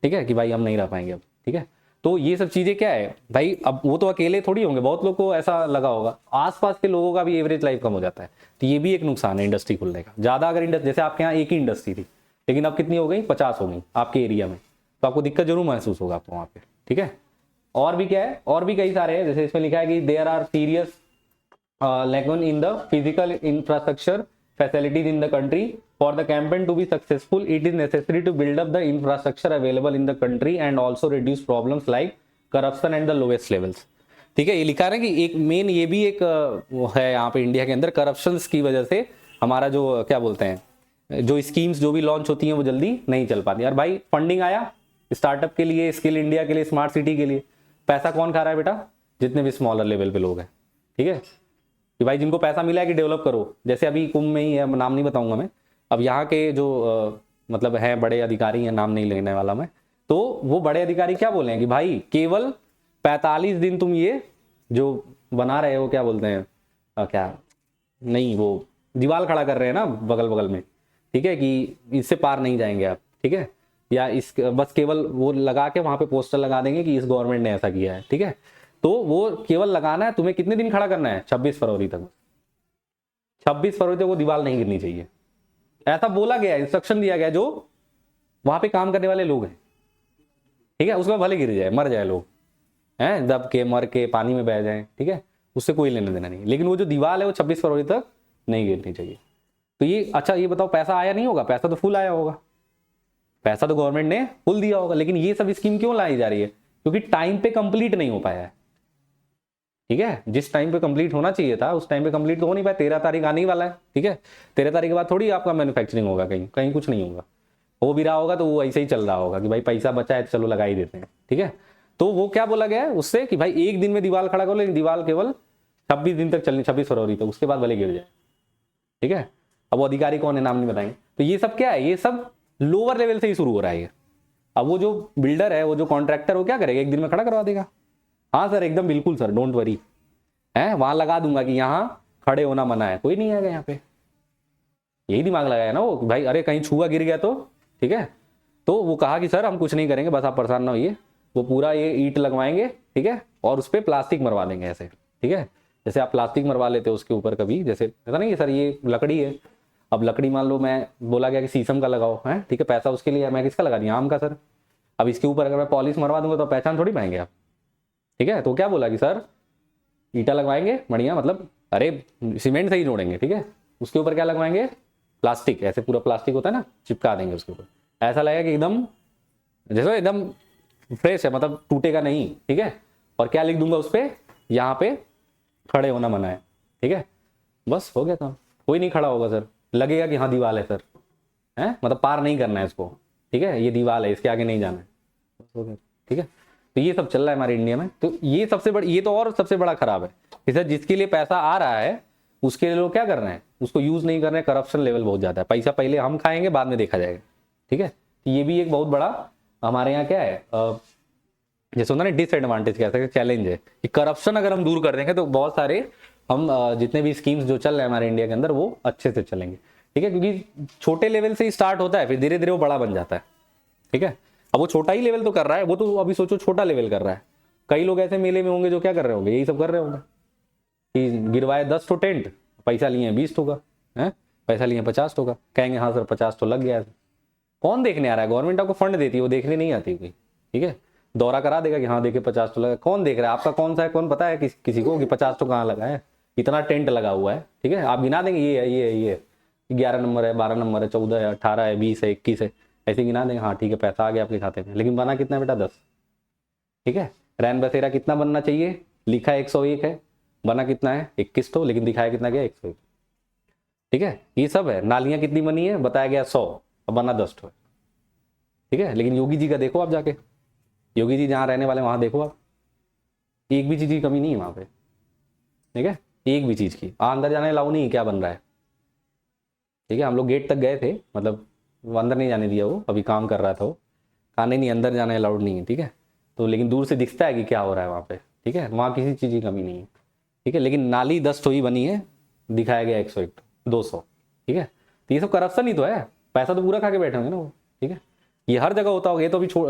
ठीक है, कि भाई हम नहीं रह पाएंगे अब, ठीक है। तो ये सब चीजें क्या है भाई, अब वो तो अकेले थोड़ी होंगे, बहुत लोग को ऐसा लगा होगा, आसपास के लोगों का भी एवरेज लाइफ कम हो जाता है, तो ये भी एक नुकसान है इंडस्ट्री खुलने का। ज्यादा अगर इंडस्ट्री, जैसे आपके यहाँ एक ही इंडस्ट्री थी, लेकिन अब कितनी हो गई, 50 हो गई आपके एरिया में, तो आपको दिक्कत जरूर महसूस होगा आपको वहाँ पे, ठीक है। और भी क्या है, और भी कई सारे हैं, जैसे इसमें लिखा है कि there are serious lacunae in the physical infrastructure facilities in the country for the campaign to be successful it is necessary to build up the infrastructure available in the country and also reduce problems like corruption and the lowest levels. ठीक है, ये लिखा है कि एक main ये भी एक वो है यहाँ पे इंडिया के अंदर, करप्शन की वजह से हमारा जो क्या बोलते हैं, जो स्कीम्स जो भी लॉन्च होती हैं वो जल्दी नहीं चल पाती। और भाई फंडिंग आया स्टार्टअप के लिए, स्किल इंडिया के लिए, स्मार्ट सिटी के लिए, पैसा कौन खा रहा है बेटा? जितने भी स्मॉलर लेवल पे लोग हैं। ठीक है, कि भाई जिनको पैसा मिला है कि डेवलप करो, जैसे अभी कुंभ में ही है, नाम नहीं बताऊंगा मैं, अब यहाँ के जो मतलब हैं बड़े अधिकारी हैं, नाम नहीं लेने वाला मैं, तो वो बड़े अधिकारी क्या बोले हैं कि भाई केवल 45 दिन तुम ये जो बना रहे हो, क्या बोलते हैं क्या नहीं, वो दीवार खड़ा कर रहे हैं ना बगल बगल में, ठीक है, कि इससे पार नहीं जाएंगे आप। ठीक है, या इस बस केवल वो लगा के वहां पे पोस्टर लगा देंगे कि इस गवर्नमेंट ने ऐसा किया है। ठीक है, तो वो केवल लगाना है, तुम्हें कितने दिन खड़ा करना है? 26 फरवरी तक। 26 फरवरी तक वो दीवार नहीं गिरनी चाहिए, ऐसा बोला गया, इंस्ट्रक्शन दिया गया जो वहां पे काम करने वाले लोग हैं। ठीक है, उसमें भले गिर जाए, मर जाए लोग, हैं दब के मर के पानी में बह जाए, ठीक है, उससे कोई लेना देना नहीं, लेकिन वो जो दीवार है वो 26 फरवरी तक नहीं गिरनी चाहिए। तो ये अच्छा, ये बताओ पैसा आया नहीं होगा? पैसा तो फुल आया होगा, पैसा तो गवर्नमेंट ने फुल दिया होगा, लेकिन ये सब स्कीम क्यों लाई जा रही है? क्योंकि टाइम पे कंप्लीट नहीं हो पाया है। ठीक है, जिस टाइम पे कंप्लीट होना चाहिए था उस टाइम पे कंप्लीट तो हो नहीं पाया। 13 तारीख आने ही वाला है। ठीक है, 13 तारीख के बाद थोड़ी आपका मैन्युफैक्चरिंग होगा, कहीं कहीं कुछ नहीं होगा, हो भी रहा होगा तो वो ऐसे ही चल रहा होगा कि भाई पैसा बचा है तो चलो लगा ही देते हैं। ठीक है, तो वो क्या बोला गया है उससे कि भाई एक दिन में दीवार खड़ा करो, लेकिन दीवार केवल 26 दिन तक चलनी, 26 फरवरी तक, उसके बाद भले गिर जाए। ठीक है, अब वो अधिकारी कौन है नाम नहीं बताएंगे। तो ये सब क्या है, ये सब लोअर लेवल से ही शुरू हो रहा है। अब वो जो बिल्डर है, वो जो कॉन्ट्रैक्टर, वो क्या करेगा? एक दिन में खड़ा करवा देगा। हाँ सर, एकदम बिल्कुल सर, डोंट वरी, है वहां लगा दूंगा कि यहाँ खड़े होना मना है, कोई नहीं आएगा यहाँ पे। यही दिमाग लगाया ना वो, भाई अरे कहीं छुआ गिर गया तो। ठीक है, तो वो कहा कि सर हम कुछ नहीं करेंगे, बस आप परेशान ना होइए, वो पूरा ये ईंट लगवाएंगे, ठीक है, और उस पर प्लास्टिक मरवा देंगे ऐसे। ठीक है, जैसे आप प्लास्टिक मरवा लेते हो उसके ऊपर कभी, जैसे ऐसा नहीं कि सर ये लकड़ी है, अब लकड़ी मान लो मैं बोला गया कि शीशम का लगाओ, है ठीक है, पैसा उसके लिए, मैं किसका लगा दिया? आम का सर। अब इसके ऊपर अगर मैं पॉलिश मरवा दूंगा तो पहचान थोड़ी पाएंगे आप। ठीक है, तो क्या बोला कि सर ईटा लगवाएंगे बढ़िया, मतलब अरे सीमेंट से ही जोड़ेंगे, ठीक है, उसके ऊपर क्या लगवाएंगे? प्लास्टिक, ऐसे पूरा प्लास्टिक होता है ना, चिपका देंगे उसके ऊपर, ऐसा लगेगा कि एकदम जैसे एकदम फ्रेश है, मतलब टूटेगा नहीं। ठीक है, और क्या लिख दूंगा उस पर? यहाँ पे खड़े होना मना है। ठीक है, बस हो गया काम, कोई नहीं खड़ा होगा सर, लगेगा कि हाँ दीवार है सर, है मतलब पार नहीं करना है इसको। ठीक है, ये दीवार है, इसके आगे नहीं जाना है, बस हो गया। ठीक है, तो ये सब चल रहा है हमारे इंडिया में। तो ये सबसे बड़ी, ये तो और सबसे बड़ा खराब है कि सर जिसके लिए पैसा आ रहा है उसके लिए लोग क्या कर रहे हैं? उसको यूज नहीं कर रहे हैं, करप्शन लेवल बहुत ज्यादा है, पैसा पहले हम खाएंगे बाद में देखा जाएगा। ठीक है, तो ये भी एक बहुत बड़ा हमारे यहाँ क्या है, जैसे होता है ना डिसएडवांटेज, कह सकते चैलेंज है कि करप्शन अगर हम दूर कर देंगे तो बहुत सारे हम जितने भी स्कीम्स जो चल रहे हैं हमारे इंडिया के अंदर वो अच्छे से चलेंगे। ठीक है, क्योंकि छोटे लेवल से ही स्टार्ट होता है, फिर धीरे धीरे वो बड़ा बन जाता है। ठीक है, अब वो छोटा ही लेवल तो कर रहा है, वो तो अभी सोचो छोटा लेवल कर रहा है। कई लोग ऐसे मेले में होंगे जो क्या कर रहे होंगे, यही सब कर रहे होंगे कि गिरवाए 10 तो टेंट, पैसा लिए 20 टोका, है पैसा लिए 50 टोका, कहेंगे हाँ सर 50 तो लग गया है। कौन देखने आ रहा है? गवर्नमेंट आपको फंड देती है, वो देखने नहीं आती कोई। ठीक है, दौरा करा देगा कि हाँ देखिए 50 तो लगा, कौन देख रहा है? आपका कौन सा है, कौन पता है किसी को कि 50 तो कहाँ लगा है? इतना टेंट लगा हुआ है। ठीक है, आप गिना देंगे ये है, ये है, ये है, 11 नंबर है, 12 नंबर है, 14 है, 18 है, 20 है, 21 है, ऐसे गिना देंगे, हाँ ठीक है पैसा आ गया आपके खाते में, लेकिन बना कितना बेटा? 10। ठीक है, रैन बसेरा कितना बनना चाहिए? लिखा 101 है, बना कितना है? 21 तो, लेकिन दिखाया कितना गया? 101। ठीक है, ये सब है। नालियां कितनी बनी है? बताया गया 100, अब बना 10 तो है। ठीक है, लेकिन योगी जी का देखो आप जाके, योगी जी जहाँ रहने वाले वहां देखो आप, एक भी चीज की कमी नहीं है वहां पे। ठीक है, एक भी चीज की, अंदर जाने अलाउ नहीं, क्या बन रहा है। ठीक है, हम लोग गेट तक गए थे, मतलब वो अंदर नहीं जाने दिया, वो अभी काम कर रहा था, वो कहा नहीं अंदर जाना अलाउड नहीं है। ठीक है, तो लेकिन दूर से दिखता है कि क्या हो रहा है वहाँ पे। ठीक है, वहाँ किसी चीज़ की कमी नहीं है। ठीक है, लेकिन नाली 10 ठो ही बनी है, दिखाया गया 101, 200। ठीक है, तो ये सब करप्शन ही तो है, पैसा तो पूरा खा के बैठे होंगे ना वो। ठीक है, ये हर जगह होता होगा,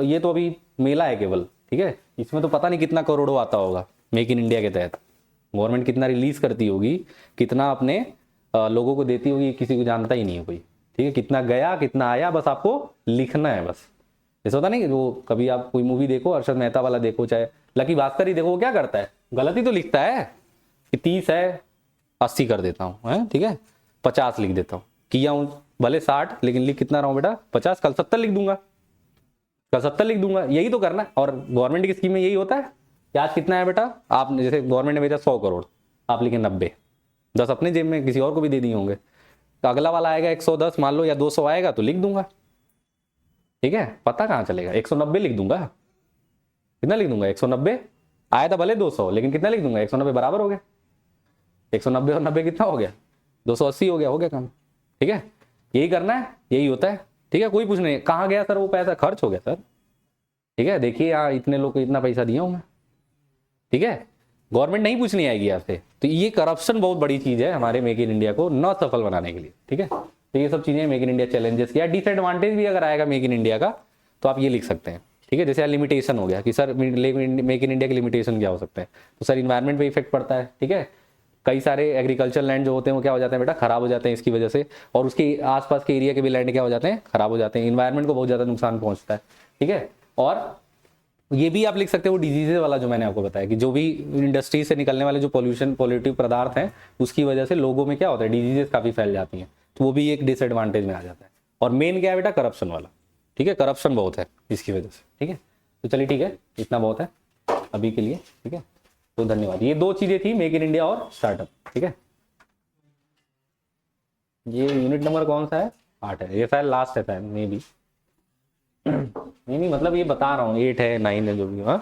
ये तो अभी मेला है केवल। ठीक है, इसमें तो पता नहीं कितना करोड़ों आता होगा मेक इन इंडिया के तहत, गवर्नमेंट कितना रिलीज करती होगी, कितना अपने लोगों को देती होगी, किसी को जानता ही नहीं है कोई। ठीक है, कितना गया कितना आया बस आपको लिखना है बस। जैसे होता नहीं कि वो कभी आप कोई मूवी देखो, अर्शद मेहता वाला देखो, चाहे लकी भास्कर ही देखो, वो क्या करता है, गलत ही तो लिखता है कि 30 है 80 कर देता हूँ, है ठीक है, 50 लिख देता हूँ, किया हूँ भले 60, लेकिन लिख कितना रहा हूँ बेटा 50, कल 70 लिख दूंगा, कल 70 लिख दूंगा, यही तो करना है। और गवर्नमेंट की स्कीम में यही होता है कि आज कितना है बेटा, आप जैसे गवर्नमेंट ने भेजा 100 करोड़, आप लिखे 90, 10 अपने जेब में किसी और को भी दे दिए होंगे, तो अगला वाला आएगा 110 मान लो या 200 आएगा तो लिख दूंगा, ठीक है, पता कहाँ चलेगा, 190 लिख दूंगा, कितना लिख दूंगा 190, आया था भले 200 लेकिन कितना लिख दूंगा 190 बराबर हो गया, 190 और 90 कितना हो गया 280 हो गया काम, ठीक है, यही करना है, यही होता है, ठीक है। कोई पूछ नहीं कहाँ गया सर वो पैसा, खर्च हो गया सर, ठीक है, देखिए यहाँ इतने लोग को इतना पैसा दिया हूँ मैं, ठीक है, गवर्नमेंट नहीं पूछनी आएगी आपसे। तो ये करप्शन बहुत बड़ी चीज है हमारे मेक इन इंडिया को न सफल बनाने के लिए, ठीक है। तो ये सब चीजें मेक इन इंडिया चैलेंजेस या डिसएडवांटेज भी अगर आएगा मेक इन इंडिया का तो आप ये लिख सकते हैं, ठीक है। जैसे लिमिटेशन हो गया कि सर मेक इन इंडिया के लिमिटेशन क्या हो सकते हैं, तो सर इन्वायरमेंट पे इफेक्ट पड़ता है, ठीक है, कई सारे एग्रीकल्चर लैंड जो होते हैं वो क्या हो जाते हैं बेटा, खराब हो जाते हैं इसकी वजह से, और उसके आसपास के एरिया के भी लैंड क्या हो जाते हैं, खराब हो जाते हैं, इन्वायरमेंट को बहुत ज्यादा नुकसान पहुंचता है, ठीक है। और ये भी आप लिख सकते हो डिजीजेज वाला जो मैंने आपको बताया कि जो भी इंडस्ट्री से निकलने वाले जो पॉल्यूटिव पदार्थ हैं उसकी वजह से लोगों में क्या होता है, डिजीजेस काफी फैल जाती हैं, तो वो भी एक डिसएडवांटेज में आ जाता है। और मेन क्या है बेटा, करप्शन वाला, ठीक है, करप्शन बहुत है इसकी वजह से, ठीक है। तो चलिए ठीक है, इतना बहुत है अभी के लिए, ठीक है। तो धन्यवाद। ये दो चीजें थी, मेक इन इंडिया और स्टार्टअप, ठीक है। ये यूनिट नंबर कौन सा है, 8 है, ये शायद लास्ट है शायद, मे बी नहीं मतलब ये बता रहा हूँ 8 है 9 है जो भी, हाँ